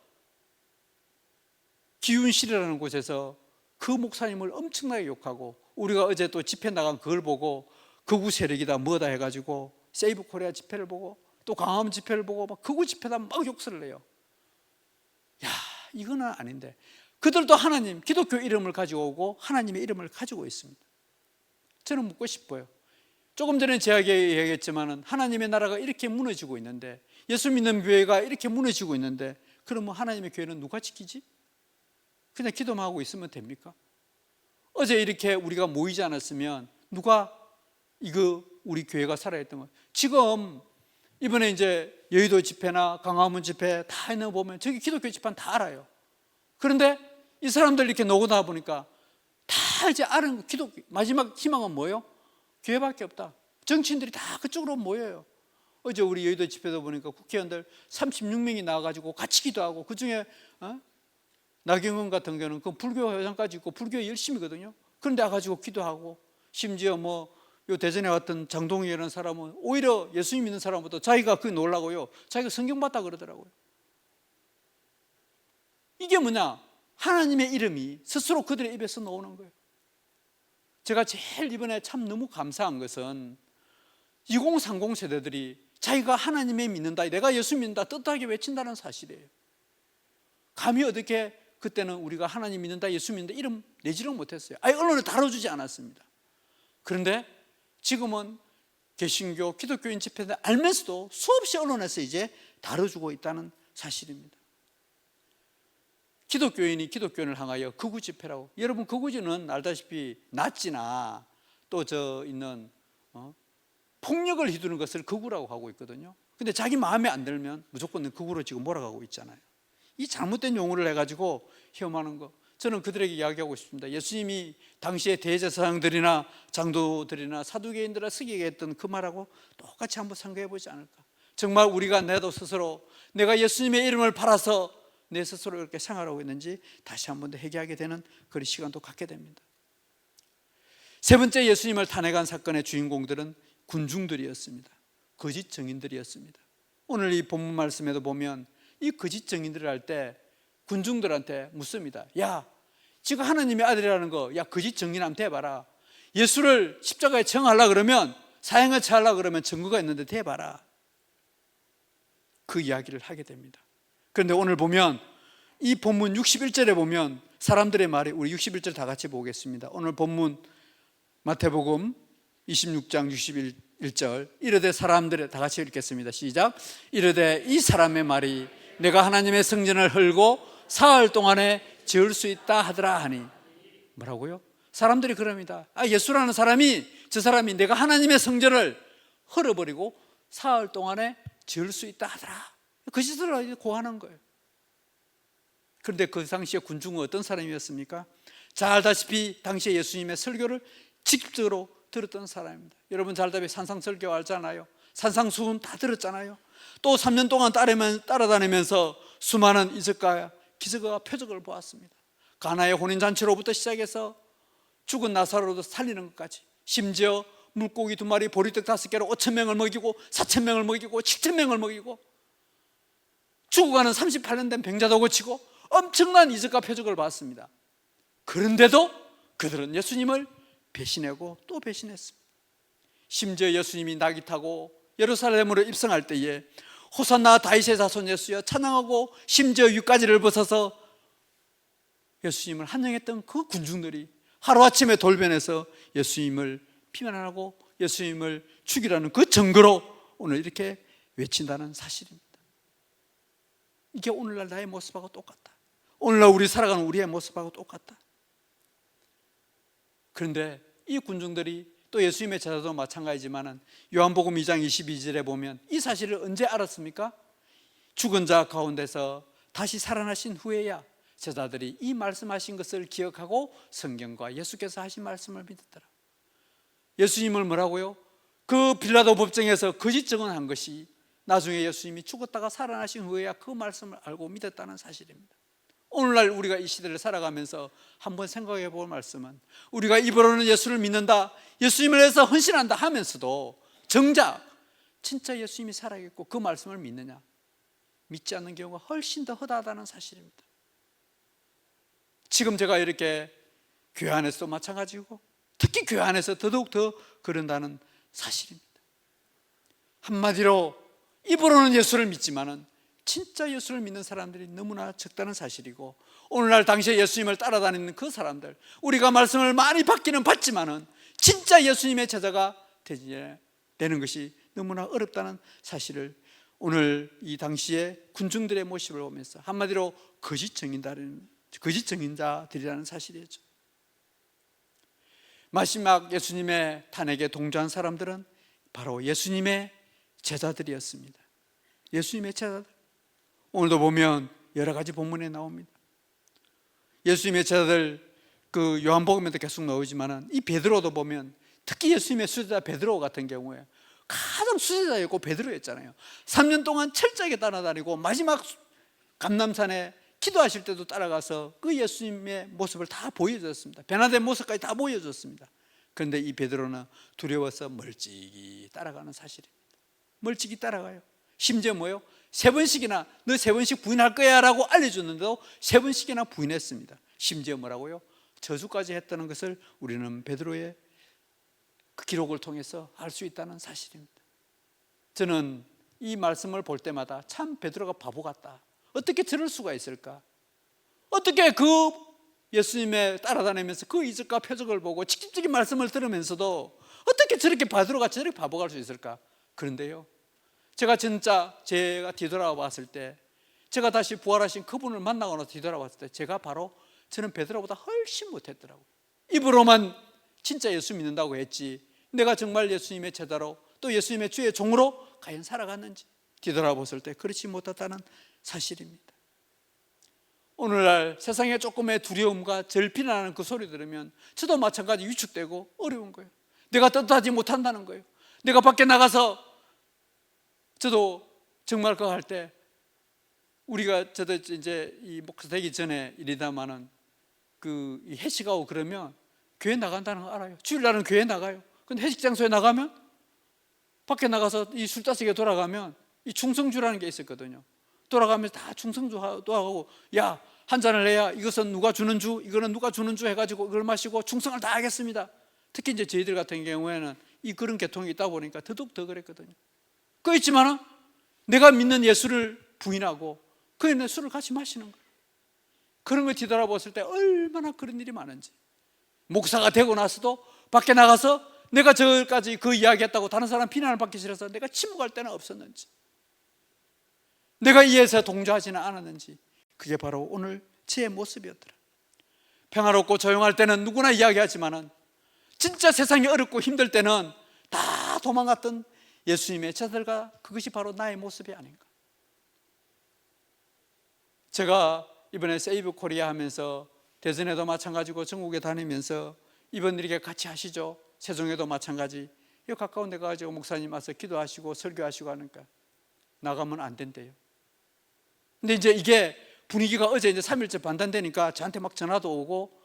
[SPEAKER 1] 기운실이라는 곳에서 그 목사님을 엄청나게 욕하고, 우리가 어제 또 집회 나간 그걸 보고 극우 세력이다 뭐다 해가지고 세이브 코리아 집회를 보고 또 광화문 집회를 보고 막 극우 집회다 막 욕설을 해요. 야, 이거는 아닌데. 그들도 하나님, 기독교 이름을 가지고 오고 하나님의 이름을 가지고 있습니다. 저는 묻고 싶어요. 조금 전에 제가 얘기했지만 하나님의 나라가 이렇게 무너지고 있는데, 예수 믿는 교회가 이렇게 무너지고 있는데, 그러면 하나님의 교회는 누가 지키지? 그냥 기도만 하고 있으면 됩니까? 어제 이렇게 우리가 모이지 않았으면 누가 이거 우리 교회가 살아있던 거. 지금 이번에 이제 여의도 집회나 강화문 집회 다 있는 거 보면 저기 기독교 집회는 다 알아요. 그런데 이 사람들 이렇게 노고다 보니까 다 이제 아는 기독교 마지막 희망은 뭐예요? 교회밖에 없다. 정치인들이 다 그쪽으로 모여요. 어제 우리 여의도 집회도 보니까 국회의원들 36명이 나와가지고 같이 기도하고, 그 중에 나경원 같은 경우는 그 불교 회장까지 있고 불교에 열심이거든요. 그런데 와가지고 기도하고, 심지어 요 대전에 왔던 장동희라는 사람은 오히려 예수님 믿는 사람보다 자기가 그게 놀라고요, 자기가 성경 봤다 그러더라고요. 이게 뭐냐? 하나님의 이름이 스스로 그들의 입에서 나오는 거예요. 제가 제일 이번에 참 너무 감사한 것은 2030 세대들이 자기가 하나님을 믿는다, 내가 예수 믿는다 떳떳하게 외친다는 사실이에요. 감히 어떻게 그때는 우리가 하나님 믿는다, 예수 믿는다 이름 내지를 못했어요. 아예 언론에 다뤄주지 않았습니다. 그런데 지금은 개신교, 기독교인 집회들 알면서도 수없이 언론에서 이제 다뤄주고 있다는 사실입니다. 기독교인이 기독교인을 향하여 극우 집회라고. 여러분, 극우주는 알다시피 나치나 또 있는 폭력을 휘두르는 것을 극우라고 하고 있거든요. 근데 자기 마음에 안 들면 무조건 극우로 지금 몰아가고 있잖아요. 이 잘못된 용어를 해가지고 혐오하는 거, 저는 그들에게 이야기하고 싶습니다. 예수님이 당시에 대제사장들이나 장도들이나 사두개인들을 쓰게 했던 그 말하고 똑같이 한번 생각해 보지 않을까. 정말 우리가 나도 스스로 내가 예수님의 이름을 팔아서 내 스스로 이렇게 생활하고 있는지 다시 한번 더 회개하게 되는 그런 시간도 갖게 됩니다. 세 번째, 예수님을 탄핵한 사건의 주인공들은 군중들이었습니다. 거짓 증인들이었습니다. 오늘 이 본문 말씀에도 보면 이 거짓 증인들을 할 때 군중들한테 묻습니다. 야, 지금 하나님의 아들이라는 거, 야, 거짓 증인한테 해봐라. 예수를 십자가에 청하려고 그러면, 사형을 처하려고 그러면 증거가 있는데 대봐라. 그 이야기를 하게 됩니다. 그런데 오늘 보면 이 본문 61절에 보면 사람들의 말이, 우리 61절 다 같이 보겠습니다. 오늘 본문 마태복음 26장 61절, 이르되 사람들의, 다 같이 읽겠습니다. 시작. 이르되 이 사람의 말이 내가 하나님의 성전을 헐고 사흘 동안에 지을 수 있다 하더라 하니. 뭐라고요? 사람들이 그럽니다. 예수라는 사람이, 저 사람이 내가 하나님의 성전을 헐어버리고 사흘 동안에 지을 수 있다 하더라. 거짓을 고하는 거예요. 그런데 그 당시에 군중은 어떤 사람이었습니까? 잘 알다시피 당시에 예수님의 설교를 직접적으로 들었던 사람입니다. 여러분 잘 알다시피 산상설교 알잖아요. 산상수훈 다 들었잖아요. 또 3년 동안 따라다니면서 수많은 이적과 기적과 표적을 보았습니다. 가나의 혼인잔치로부터 시작해서 죽은 나사로도 살리는 것까지, 심지어 물고기 2마리 보리떡 5개로 5,000명을 먹이고 4,000명을 먹이고 7,000명을 먹이고 죽어가는 38년 된 병자도 고치고 엄청난 이적과 표적을 봤습니다. 그런데도 그들은 예수님을 배신하고 또 배신했습니다. 심지어 예수님이 낙이 타고 예루살렘으로 입성할 때에 호산나 다윗의 자손 예수여 찬양하고 심지어 윗가지를 벗어서 예수님을 환영했던 그 군중들이 하루아침에 돌변해서 예수님을 비난하고 예수님을 죽이라는 그 증거로 오늘 이렇게 외친다는 사실입니다. 이게 오늘날 나의 모습하고 똑같다. 오늘날 우리 살아가는 우리의 모습하고 똑같다. 그런데 이 군중들이, 또 예수님의 제자도 마찬가지지만 요한복음 2장 22절에 보면 이 사실을 언제 알았습니까? 죽은 자 가운데서 다시 살아나신 후에야 제자들이 이 말씀하신 것을 기억하고 성경과 예수께서 하신 말씀을 믿었더라. 예수님을 뭐라고요? 그 빌라도 법정에서 거짓 증언한 것이 나중에 예수님이 죽었다가 살아나신 후에야 그 말씀을 알고 믿었다는 사실입니다. 오늘날 우리가 이 시대를 살아가면서 한번 생각해 볼 말씀은, 우리가 입으로는 예수를 믿는다, 예수님을 위해서 헌신한다 하면서도 정작 진짜 예수님이 살아있고 그 말씀을 믿느냐? 믿지 않는 경우가 훨씬 더 허다하다는 사실입니다. 지금 제가 이렇게 교회 안에서도 마찬가지고 특히 교회 안에서 더더욱 더 그런다는 사실입니다. 한마디로 입으로는 예수를 믿지만은 진짜 예수를 믿는 사람들이 너무나 적다는 사실이고, 오늘날 당시에 예수님을 따라다니는 그 사람들, 우리가 말씀을 많이 받기는 받지만은 진짜 예수님의 제자가 되는 것이 너무나 어렵다는 사실을 오늘 이 당시에 군중들의 모습을 보면서 한마디로 거짓 증인자들이라는 사실이죠. 마지막 예수님의 탄핵에 동조한 사람들은 바로 예수님의 제자들이었습니다. 예수님의 제자들, 오늘도 보면 여러 가지 본문에 나옵니다. 예수님의 제자들, 그 요한복음에도 계속 나오지만 이 베드로도 보면, 특히 예수님의 수제자 베드로 같은 경우에 가장 수제자였고 베드로였잖아요. 3년 동안 철저하게 따라다니고 마지막 감람산에 기도하실 때도 따라가서 그 예수님의 모습을 다 보여줬습니다. 변화된 모습까지 다 보여줬습니다. 그런데 이 베드로는 두려워서 멀찍이 따라가는 사실입니다. 멀찍이 따라가요. 심지어 뭐예요? 3번씩이나 너 3번씩 부인할 거야 라고 알려줬는데도 3번씩이나 부인했습니다. 심지어 뭐라고요? 저주까지 했다는 것을 우리는 베드로의 그 기록을 통해서 알 수 있다는 사실입니다. 저는 이 말씀을 볼 때마다 참 베드로가 바보 같다, 어떻게 저럴 수가 있을까? 어떻게 그 예수님의 따라다니면서 그 이적과 표적을 보고 직접적인 말씀을 들으면서도 어떻게 저렇게 베드로가 저렇게 바보 갈 수 있을까? 그런데요, 제가 뒤돌아와 봤을 때, 제가 다시 부활하신 그분을 만나고 나서 뒤돌아봤을 때 저는 베드로보다 훨씬 못했더라고요. 입으로만 진짜 예수 믿는다고 했지 내가 정말 예수님의 제자로 또 예수님의 주의 종으로 과연 살아갔는지 뒤돌아봤을 때 그렇지 못했다는 사실입니다. 오늘날 세상에 조금의 두려움과 절피나는 그 소리 들으면 저도 마찬가지 위축되고 어려운 거예요. 내가 떳떳하지 못한다는 거예요. 내가 밖에 나가서 저도 정말 그거 할 때, 저도 이제 이 목사 되기 전에 일이다마는 그 회식하고 그러면 교회 나간다는 거 알아요. 주일날은 교회 나가요. 근데 회식 장소에 나가면 밖에 나가서 이 술자석에 돌아가면 이 충성주라는 게 있었거든요. 돌아가면서 다 충성주도 하고, 야, 한 잔을 내야 이것은 누가 주는 주, 이거는 누가 주는 주 해가지고 이걸 마시고 충성을 다 하겠습니다. 특히 이제 저희들 같은 경우에는 그런 계통이 있다 보니까 더더욱 더 그랬거든요. 그렇지만은 내가 믿는 예수를 부인하고 그의 술을 같이 마시는 거예요. 그런 걸 뒤돌아봤을 때 얼마나 그런 일이 많은지, 목사가 되고 나서도 밖에 나가서 내가 저까지 그 이야기했다고 다른 사람 비난을 받기 싫어서 내가 침묵할 때는 없었는지, 내가 이에서 동조하지는 않았는지, 그게 바로 오늘 제 모습이었더라. 평화롭고 조용할 때는 누구나 이야기하지만은 진짜 세상이 어렵고 힘들 때는 다 도망갔던 예수님의 제자들과 그것이 바로 나의 모습이 아닌가. 제가 이번에 세이브 코리아 하면서 대전에도 마찬가지고 전국에 다니면서 이번 이렇게 같이 하시죠. 세종에도 마찬가지. 이 가까운 데 가가지고 목사님 와서 기도하시고 설교하시고 하니까 나가면 안 된대요. 근데 이제 이게 분위기가 어제 이제 3일째 반단되니까 저한테 막 전화도 오고,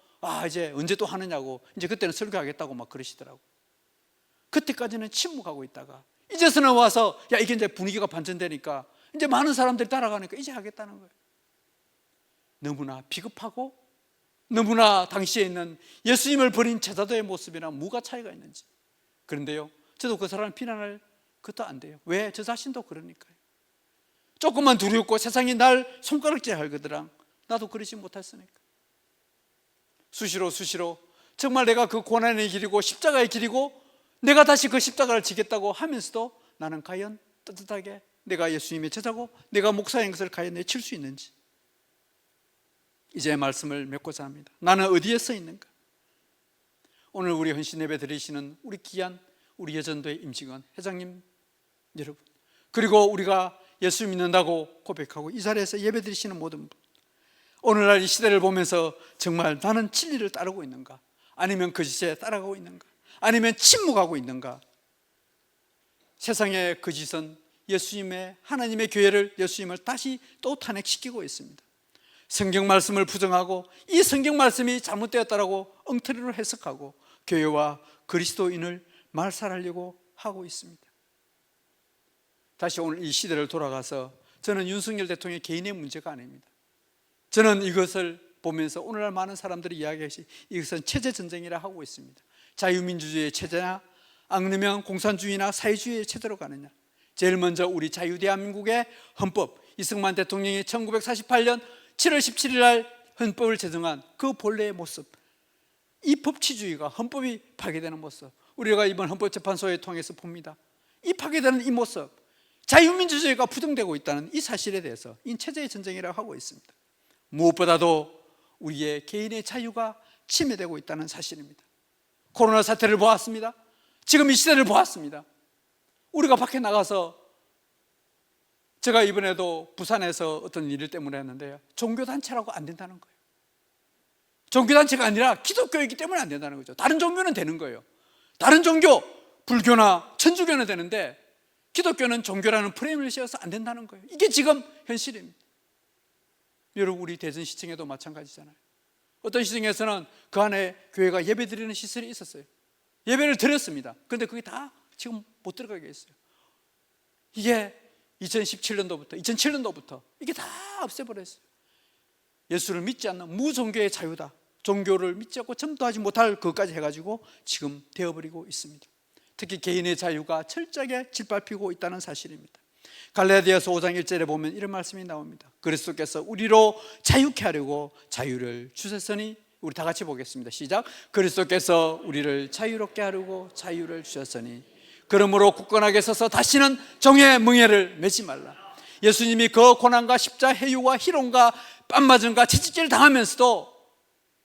[SPEAKER 1] 이제 언제 또 하느냐고, 이제 그때는 설교하겠다고 막 그러시더라고. 그때까지는 침묵하고 있다가 이제서는 와서 이게 이제 분위기가 반전되니까 이제 많은 사람들이 따라가니까 이제 하겠다는 거예요. 너무나 비겁하고 너무나 당시에 있는 예수님을 버린 제자들의 모습이랑 뭐가 차이가 있는지. 그런데요, 저도 그 사람을 비난할 것도 안 돼요. 왜? 저 자신도 그러니까요. 조금만 두렵고 세상이 날 손가락질 하거든 나도 그러지 못했으니까. 수시로 정말 내가 그 고난의 길이고 십자가의 길이고 내가 다시 그 십자가를 지겠다고 하면서도 나는 과연 떳떳하게 내가 예수님의 제자고 내가 목사인 것을 과연 내칠 수 있는지, 이제 말씀을 맺고자 합니다. 나는 어디에 서 있는가? 오늘 우리 헌신 예배 드리시는 우리 귀한 우리 예전도의 임직원 회장님 여러분, 그리고 우리가 예수 믿는다고 고백하고 이 자리에서 예배 드리시는 모든 분, 오늘날 이 시대를 보면서 정말 나는 진리를 따르고 있는가? 아니면 거짓에 따라가고 있는가? 아니면 침묵하고 있는가? 세상의 거짓은 예수님의, 하나님의 교회를, 예수님을 다시 또 탄핵시키고 있습니다. 성경 말씀을 부정하고 이 성경 말씀이 잘못되었다라고 엉터리로 해석하고 교회와 그리스도인을 말살하려고 하고 있습니다. 다시 오늘 이 시대를 돌아가서 저는 윤석열 대통령의 개인의 문제가 아닙니다. 저는 이것을 보면서 오늘날 많은 사람들이 이야기하시 이것은 체제 전쟁이라 하고 있습니다. 자유민주주의의 체제나 아니면 공산주의나 사회주의의 체제로 가느냐. 제일 먼저 우리 자유대한민국의 헌법, 이승만 대통령이 1948년 7월 17일 날 헌법을 제정한 그 본래의 모습, 이 법치주의가, 헌법이 파괴되는 모습, 우리가 이번 헌법재판소에 통해서 봅니다. 이 파괴되는 이 모습, 자유민주주의가 부정되고 있다는 이 사실에 대해서 이 체제의 전쟁이라고 하고 있습니다. 무엇보다도 우리의 개인의 자유가 침해되고 있다는 사실입니다. 코로나 사태를 보았습니다. 지금 이 시대를 보았습니다. 우리가 밖에 나가서, 제가 이번에도 부산에서 어떤 일 때문에 했는데요, 종교단체라고 안 된다는 거예요. 종교단체가 아니라 기독교이기 때문에 안 된다는 거죠. 다른 종교는 되는 거예요. 다른 종교, 불교나 천주교는 되는데 기독교는 종교라는 프레임을 씌워서 안 된다는 거예요. 이게 지금 현실입니다. 여러분, 우리 대전시청에도 마찬가지잖아요. 어떤 시청에서는 그 안에 교회가 예배 드리는 시설이 있었어요. 예배를 드렸습니다. 그런데 그게 다 지금 못 들어가게 했어요. 이게 2007년도부터 이게 다 없애버렸어요. 예수를 믿지 않는 무종교의 자유다, 종교를 믿지 않고 전도하지 못할 것까지 해가지고 지금 되어버리고 있습니다. 특히 개인의 자유가 철저하게 짓밟히고 있다는 사실입니다. 갈라디아서 5장 1절에 보면 이런 말씀이 나옵니다. 그리스도께서 우리로 자유케 하려고 자유를 주셨으니, 우리 다 같이 보겠습니다. 시작. 그리스도께서 우리를 자유롭게 하려고 자유를 주셨으니 그러므로 굳건하게 서서 다시는 종의 멍에를 매지 말라. 예수님이 그 고난과 십자 해유와 희롱과 뺨맞음과 채찍질을 당하면서도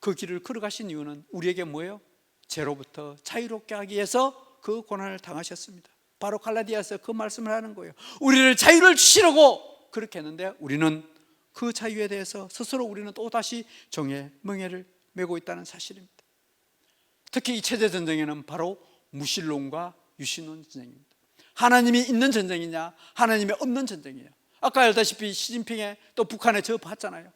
[SPEAKER 1] 그 길을 걸어가신 이유는 우리에게 뭐예요? 죄로부터 자유롭게 하기 위해서 그 고난을 당하셨습니다. 바로 갈라디아서 그 말씀을 하는 거예요. 우리를 자유를 주시려고 그렇게 했는데 우리는 그 자유에 대해서 스스로 우리는 또다시 종의 멍에를 메고 있다는 사실입니다. 특히 이 체제 전쟁에는 바로 무신론과 유신론 전쟁입니다. 하나님이 있는 전쟁이냐, 하나님이 없는 전쟁이냐. 아까 알다시피 시진핑의 또 북한에 저 봤잖아요.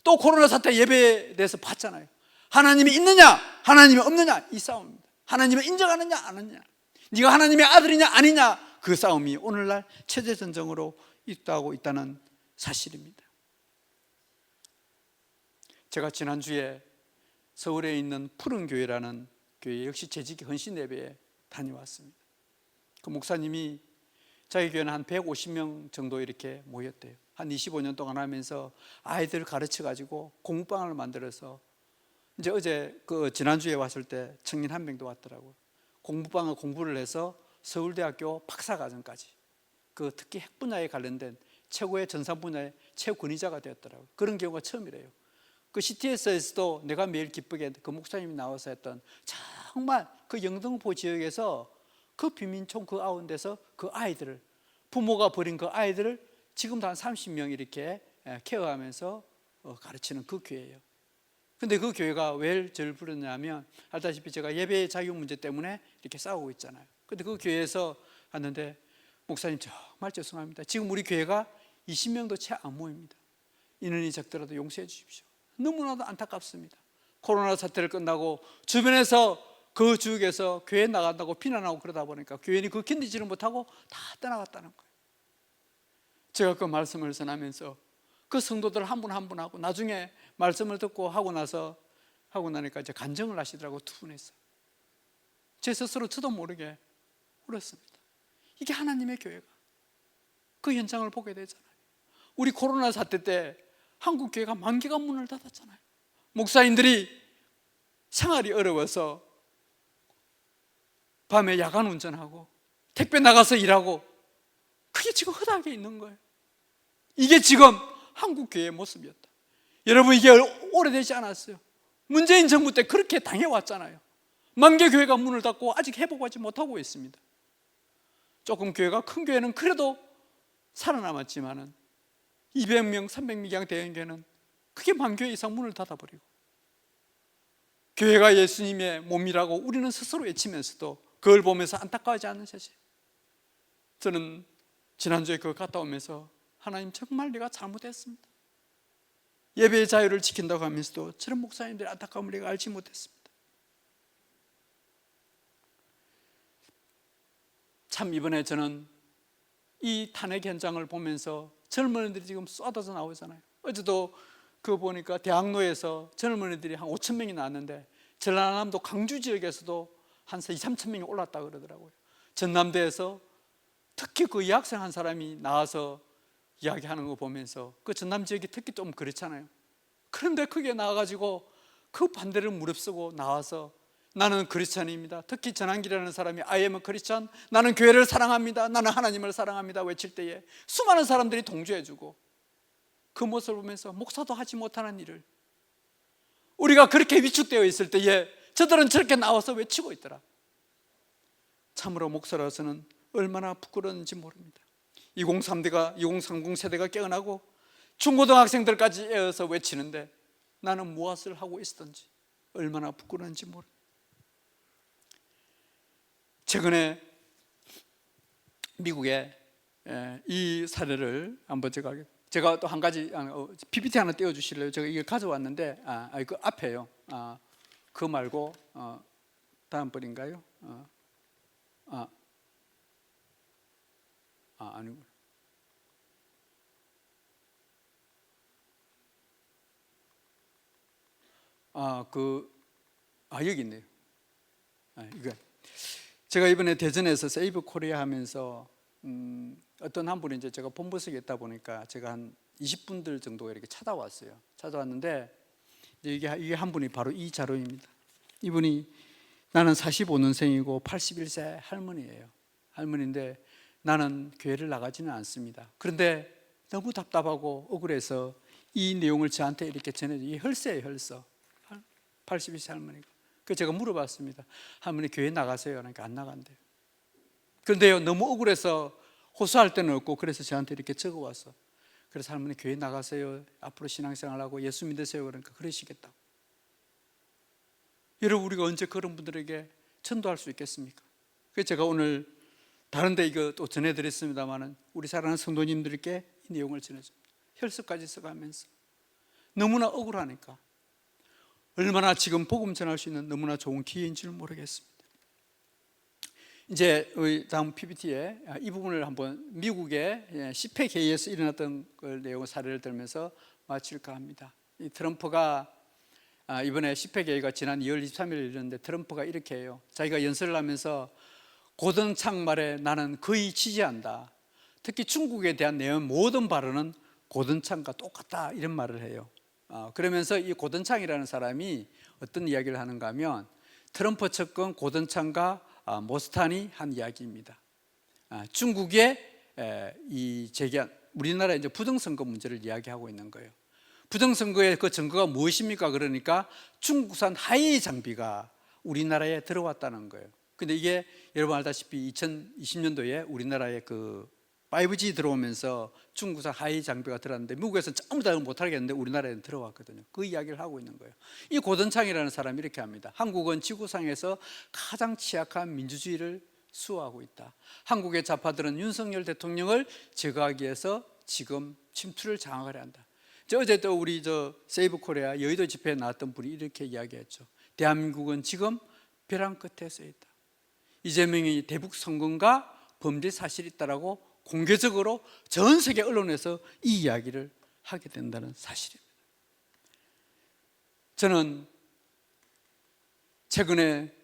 [SPEAKER 1] 또 코로나 사태 예배에 대해서 봤잖아요. 하나님이 있느냐, 하나님이 없느냐, 이 싸움입니다. 하나님을 인정하느냐 안 하느냐, 네가 하나님의 아들이냐 아니냐, 그 싸움이 오늘날 체제 전쟁으로 있다고 있다는 사실입니다. 제가 지난주에 서울에 있는 푸른교회라는 교회, 역시 재직기 헌신 예배에 다녀왔습니다. 그 목사님이 자기 교회는 한 150명 정도 이렇게 모였대요. 한 25년 동안 하면서 아이들을 가르쳐 가지고 공부방을 만들어서, 이제 어제 지난주에 왔을 때 청년 한 명도 왔더라고요. 공부방을 공부를 해서 서울대학교 박사과정까지, 그 특히 핵 분야에 관련된 최고의 전산 분야의 최고권위자가 되었더라고요. 그런 경우가 처음이래요. 그 CTS에서도 내가 매일 기쁘게 그 목사님이 나와서 했던, 정말 그 영등포 지역에서 그 빈민촌 그 아웃데서 그 아이들을, 부모가 버린 그 아이들을 지금도 한 30명 이렇게 케어하면서 가르치는 그 교회예요. 근데 그 교회가 왜 저를 부르냐면, 알다시피 제가 예배 자유 문제 때문에 이렇게 싸우고 있잖아요. 근데 그 교회에서 왔는데, 목사님 정말 죄송합니다. 지금 우리 교회가 20명도 채 안 모입니다. 인원이 적더라도 용서해 주십시오. 너무나도 안타깝습니다. 코로나 사태를 끝나고 주변에서 그 지역에서 교회 나간다고 비난하고 그러다 보니까 교인이 그 견디지를 못하고 다 떠나갔다는 거예요. 제가 그 말씀을 전하면서 그 성도들 한 분 한 분 하고, 나중에 말씀을 듣고 하고 나니까 이제 간증을 하시더라고, 두 분이서. 제 스스로 저도 모르게 울었습니다. 이게 하나님의 교회가 그 현장을 보게 되잖아요. 우리 코로나 사태 때 한국 교회가 만 개가 문을 닫았잖아요. 목사님들이 생활이 어려워서 밤에 야간 운전하고 택배 나가서 일하고, 그게 지금 허다하게 있는 거예요. 이게 지금 한국 교회의 모습이었다. 여러분, 이게 오래되지 않았어요. 문재인 정부 때 그렇게 당해왔잖아요. 만 개 교회가 문을 닫고 아직 회복하지 못하고 있습니다. 조금 교회가 큰 교회는 그래도 살아남았지만은 200명, 300명 이상 되는 교회는 그게 만교회 이상 문을 닫아버리고, 교회가 예수님의 몸이라고 우리는 스스로 외치면서도 그걸 보면서 안타까워하지 않으셨어요? 저는 지난주에 그거 갔다 오면서 하나님 정말 내가 잘못했습니다. 예배의 자유를 지킨다고 하면서도 저런 목사님들의 안타까움을 내가 알지 못했습니다. 참 이번에 저는 이 탄핵 현장을 보면서 젊은이들이 지금 쏟아져 나오잖아요. 어제도 그거 보니까 대학로에서 젊은이들이 한 5천 명이 나왔는데 전라남도 강주 지역에서도 한 2, 3천 명이 올랐다 그러더라고요. 전남대에서 특히 그 여학생 한 사람이 나와서 이야기하는 거 보면서, 그 전남 지역이 특히 좀 그렇잖아요. 그런데 그게 나와가지고 그 반대를 무릅쓰고 나와서 나는 크리스찬입니다, 특히 전한길이라는 사람이 I am a Christian, 나는 교회를 사랑합니다, 나는 하나님을 사랑합니다 외칠 때에 수많은 사람들이 동조해주고, 그 모습을 보면서 목사도 하지 못하는 일을 우리가 그렇게 위축되어 있을 때에 저들은 저렇게 나와서 외치고 있더라. 참으로 목사로서는 얼마나 부끄러운지 모릅니다. 2030 세대가 깨어나고 중고등학생들까지 에어서 외치는데 나는 무엇을 하고 있었던지 얼마나 부끄러운지 모릅니다. 최근에 미국의 이 사례를 한번 제가 또 한 가지 PPT 하나 띄워주실래요? 제가 이걸 가져왔는데 그 앞에요. 그거 말고 다음 번인가요? 아니고. 여기 있네요. 이거 제가 이번에 대전에서 세이브 코리아 하면서 어떤 한 분이 이제 제가 본부석에 있다 보니까 제가 한 20분들 정도가 이렇게 찾아왔어요. 찾아왔는데 이게 한 분이 바로 이 자료입니다. 이분이 나는 45년생이고 81세 할머니예요. 할머니인데 나는 교회를 나가지는 않습니다. 그런데 너무 답답하고 억울해서 이 내용을 저한테 이렇게 전해줘. 이 혈세예요, 혈서. 81세 할머니가. 그래서 제가 물어봤습니다. 할머니 교회 나가세요? 그러니까 안 나간대요. 그런데요, 너무 억울해서 호소할 데는 없고 그래서 저한테 이렇게 적어왔어. 그래서 할머니 교회 나가세요, 앞으로 신앙생활하고 예수 믿으세요. 그러니까 그러시겠다고. 여러분, 우리가 언제 그런 분들에게 전도할 수 있겠습니까? 그래서 제가 오늘 다른 데 이거 또 전해드렸습니다마는 우리 사랑하는 성도님들께 이 내용을 전해줍니다. 혈서까지 써가면서 너무나 억울하니까 얼마나 지금 복음 전할 수 있는 너무나 좋은 기회인 줄 모르겠습니다. 이제 우리 다음 PPT에 이 부분을 한번 미국의 10회 회의에서 일어났던 내용 사례를 들면서 마칠까 합니다. 이 트럼프가 이번에 10회 회의가 지난 2월 23일 일었는데 트럼프가 이렇게 해요. 자기가 연설을 하면서 고든창 말에 나는 거의 지지한다. 특히 중국에 대한 내 모든 발언은 고든창과 똑같다, 이런 말을 해요. 그러면서 이 고든창이라는 사람이 어떤 이야기를 하는가 하면 트럼프 측근 고든창과 모스탄이 한 이야기입니다. 중국의 이 제기한 우리나라 이제 부정선거 문제를 이야기하고 있는 거예요. 부정선거의 그 증거가 무엇입니까? 그러니까 중국산 하이에이 장비가 우리나라에 들어왔다는 거예요. 근데 이게 여러분 알다시피 2020년도에 우리나라에 그 5G 들어오면서 중국산 하이에이 장비가 들어왔는데 미국에서는 전부 다 못하겠는데 우리나라에는 들어왔거든요. 그 이야기를 하고 있는 거예요. 이 고든창이라는 사람이 이렇게 합니다. 한국은 지구상에서 가장 취약한 민주주의를 수호하고 있다. 한국의 좌파들은 윤석열 대통령을 제거하기 위해서 지금 침투를 장악하려 한다. 어제 또 우리 세이브 코리아 여의도 집회에 나왔던 분이 이렇게 이야기했죠. 대한민국은 지금 벼랑 끝에 서 있다. 이재명이 대북 성공과 범죄 사실이 있다라고 공개적으로 전 세계 언론에서 이 이야기를 하게 된다는 사실입니다. 저는 최근에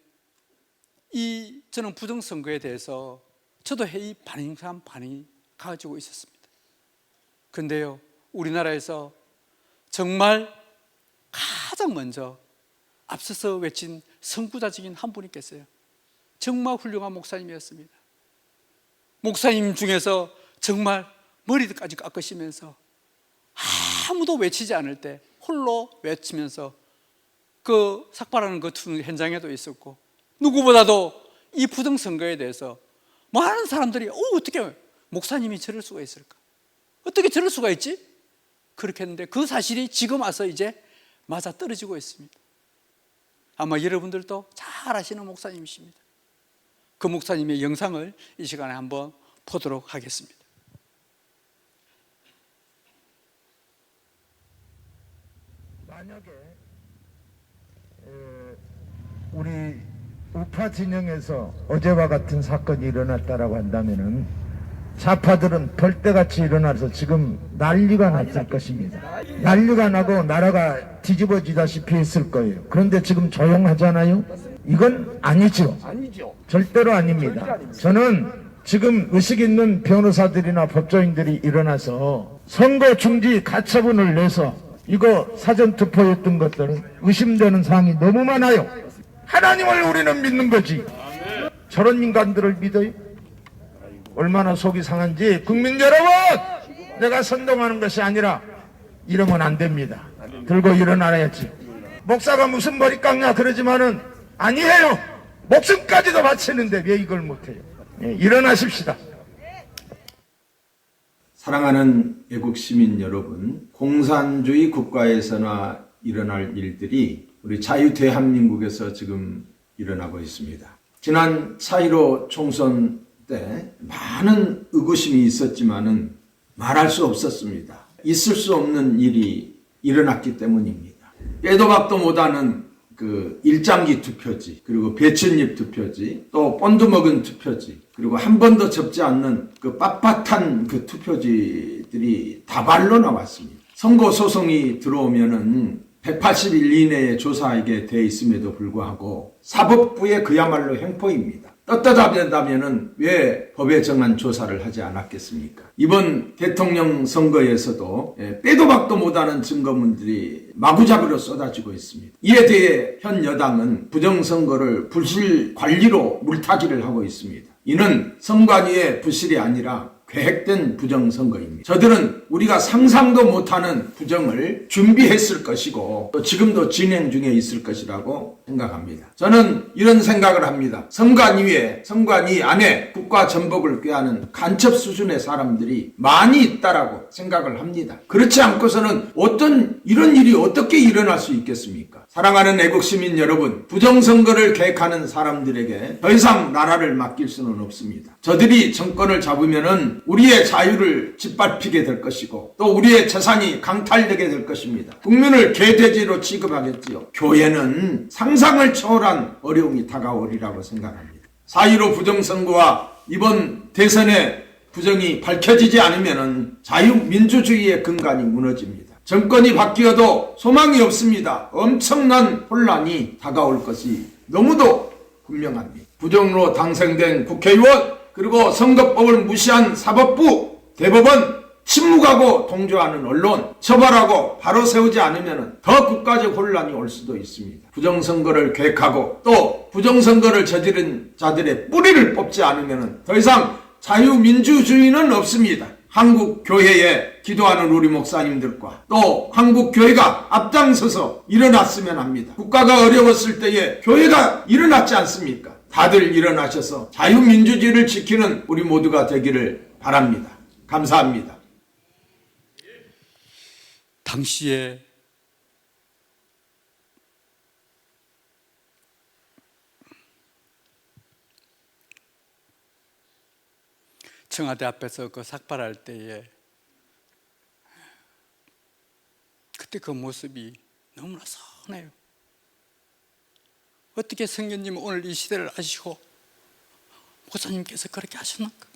[SPEAKER 1] 저는 부정선거에 대해서 저도 회의 반응한 반응이 가지고 있었습니다. 그런데요, 우리나라에서 정말 가장 먼저 앞서서 외친 선구자적인 한 분이 계세요. 정말 훌륭한 목사님이었습니다. 목사님 중에서 정말 머리까지 깎으시면서 아무도 외치지 않을 때 홀로 외치면서 그 삭발하는 그 현장에도 있었고, 누구보다도 이 부정선거에 대해서 많은 사람들이 어떻게 목사님이 저럴 수가 있을까? 어떻게 저럴 수가 있지? 그렇게 했는데 그 사실이 지금 와서 이제 맞아 떨어지고 있습니다. 아마 여러분들도 잘 아시는 목사님이십니다. 그 목사님의 영상을 이 시간에 한번 보도록 하겠습니다.
[SPEAKER 2] 만약에 우리 우파 진영에서 어제와 같은 사건이 일어났다라고 한다면은 좌파들은 벌떼같이 일어나서 지금 난리가 났을 것입니다. 난리가 나고 나라가 뒤집어지다시피 했을 거예요. 그런데 지금 조용하잖아요. 이건 아니죠. 절대로 아닙니다. 저는 지금 의식 있는 변호사들이나 법조인들이 일어나서 선거 중지 가처분을 내서 이거 사전투표였던 것들은 의심되는 사항이 너무 많아요. 하나님을 우리는 믿는 거지. 저런 인간들을 믿어요? 얼마나 속이 상한지. 국민 여러분, 내가 선동하는 것이 아니라 이러면 안 됩니다. 들고 일어나야지. 목사가 무슨 머리 깎냐 그러지만은 아니에요. 목숨까지도 바치는데 왜 이걸 못해요? 일어나십시다.
[SPEAKER 3] 사랑하는 애국 시민 여러분, 공산주의 국가에서나 일어날 일들이 우리 자유대한민국에서 지금 일어나고 있습니다. 지난 4.15 총선 때 많은 의구심이 있었지만은 말할 수 없었습니다. 있을 수 없는 일이 일어났기 때문입니다. 빼도 박도 못하는 그 일장기 투표지, 그리고 배춧잎 투표지, 또 본드 먹은 투표지, 그리고 한 번도 접지 않는 그 빳빳한 그 투표지들이 다발로 나왔습니다. 선거 소송이 들어오면은 180일 이내에 조사하게 돼 있음에도 불구하고 사법부의 그야말로 횡포입니다. 떳떳하다면은 왜 법에 정한 조사를 하지 않았겠습니까? 이번 대통령 선거에서도 빼도 박도 못하는 증거물들이 마구잡이로 쏟아지고 있습니다. 이에 대해 현 여당은 부정선거를 불실 관리로 물타기를 하고 있습니다. 이는 선관위의 부실이 아니라 계획된 부정선거입니다. 저들은 우리가 상상도 못하는 부정을 준비했을 것이고 또 지금도 진행 중에 있을 것이라고 생각합니다. 저는 이런 생각을 합니다. 선관위 안에 국가 전복을 꾀하는 간첩 수준의 사람들이 많이 있다라고 생각을 합니다. 그렇지 않고서는 이런 일이 어떻게 일어날 수 있겠습니까? 사랑하는 애국시민 여러분, 부정선거를 계획하는 사람들에게 더 이상 나라를 맡길 수는 없습니다. 저들이 정권을 잡으면은 우리의 자유를 짓밟히게 될 것이고 또 우리의 재산이 강탈되게 될 것입니다. 국민을 개돼지로 취급하겠지요. 교회는 상상을 초월한 어려움이 다가오리라고 생각합니다. 4.15 부정선거와 이번 대선의 부정이 밝혀지지 않으면 자유민주주의의 근간이 무너집니다. 정권이 바뀌어도 소망이 없습니다. 엄청난 혼란이 다가올 것이 너무도 분명합니다. 부정으로 당선된 국회의원, 그리고 선거법을 무시한 사법부, 대법원, 침묵하고 동조하는 언론, 처벌하고 바로 세우지 않으면 더 국가적 혼란이 올 수도 있습니다. 부정선거를 계획하고 또 부정선거를 저지른 자들의 뿌리를 뽑지 않으면 더 이상 자유민주주의는 없습니다. 한국교회에 기도하는 우리 목사님들과 또 한국교회가 앞장서서 일어났으면 합니다. 국가가 어려웠을 때에 교회가 일어났지 않습니까? 다들 일어나셔서 자유민주주의를 지키는 우리 모두가 되기를 바랍니다. 감사합니다.
[SPEAKER 1] 당시에 청와대 앞에서 그 삭발할 때에 그때 그 모습이 너무나 선해요. 어떻게 성령님 오늘 이 시대를 아시고 목사님께서 그렇게 하셨는가?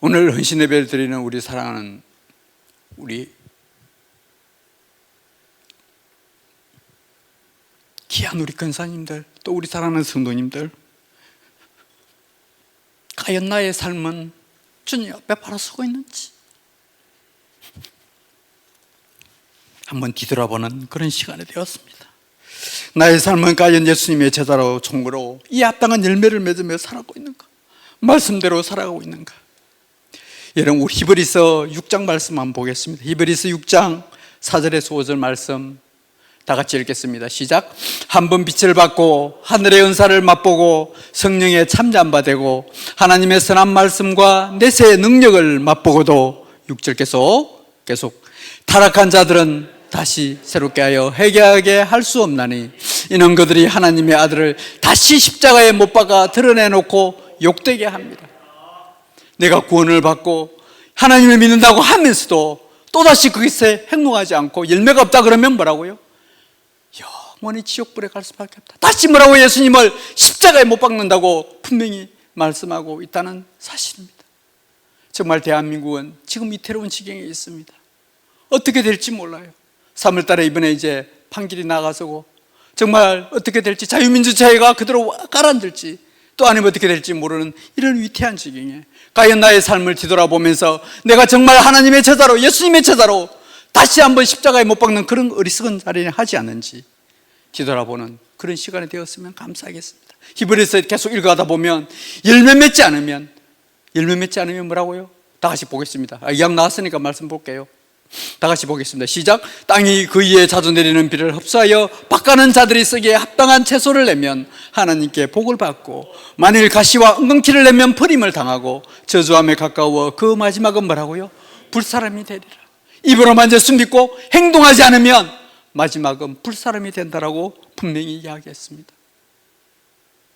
[SPEAKER 1] 오늘 헌신 예배를 드리는 우리 사랑하는 우리 귀한 우리 권사님들, 또 우리 사랑하는 성도님들, 과연 나의 삶은 주님 앞에 바로 서고 있는지 한번 뒤돌아보는 그런 시간이 되었습니다. 나의 삶은 과연 예수님의 제자로 종으로 이 합당한 열매를 맺으며 살아가고 있는가? 말씀대로 살아가고 있는가? 여러분, 우리 히브리서 6장 말씀 한번 보겠습니다. 히브리서 6장 4절에서 5절 말씀 다 같이 읽겠습니다. 시작. 한 번 빛을 받고 하늘의 은사를 맛보고 성령에 참잠바 되고 하나님의 선한 말씀과 내세의 능력을 맛보고도 6절 계속 타락한 자들은 다시 새롭게 하여 회개하게 할 수 없나니 이는 그들이 하나님의 아들을 다시 십자가에 못 박아 드러내놓고 욕되게 합니다. 내가 구원을 받고 하나님을 믿는다고 하면서도 또다시 거기서 행동하지 않고 열매가 없다 그러면 뭐라고요? 영원히 지옥불에 갈 수밖에 없다. 다시 뭐라고? 예수님을 십자가에 못 박는다고 분명히 말씀하고 있다는 사실입니다. 정말 대한민국은 지금 이태로운 지경에 있습니다. 어떻게 될지 몰라요. 3월 달에 이번에 이제 판결이 나가서고 정말 어떻게 될지, 자유민주주의가 그대로 가라앉을지 또 아니면 어떻게 될지 모르는 이런 위태한 지경에 과연 나의 삶을 뒤돌아보면서 내가 정말 하나님의 제자로, 예수님의 제자로 다시 한번 십자가에 못 박는 그런 어리석은 자리에 하지 않는지 뒤돌아보는 그런 시간이 되었으면 감사하겠습니다. 히브리서 계속 읽어가다 보면 열매 맺지 않으면 뭐라고요? 다 같이 보겠습니다. 이왕 나왔으니까 말씀 볼게요. 다 같이 보겠습니다. 시작. 땅이 그 위에 자주 내리는 비를 흡수하여 밭가는 자들이 쓰기에 합당한 채소를 내면 하나님께 복을 받고 만일 가시와 엉겅퀴를 내면 버림을 당하고 저주함에 가까워 그 마지막은 뭐라고요? 불사람이 되리라. 입으로만 예수 믿고 행동하지 않으면 마지막은 불사람이 된다라고 분명히 이야기했습니다.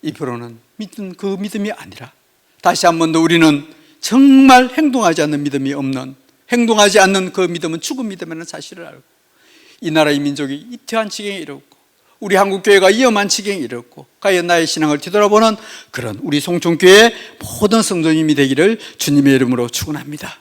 [SPEAKER 1] 입으로는 믿는 그 믿음이 아니라 다시 한 번 더 우리는 정말 행동하지 않는 믿음이 없는, 행동하지 않는 그 믿음은 죽은 믿음이라는 사실을 알고 이 나라의 민족이 이태한 지경에 이르렀고 우리 한국교회가 위험한 지경에 이르렀고 과연 나의 신앙을 뒤돌아보는 그런 우리 송천교회의 모든 성도님이 되기를 주님의 이름으로 축원합니다.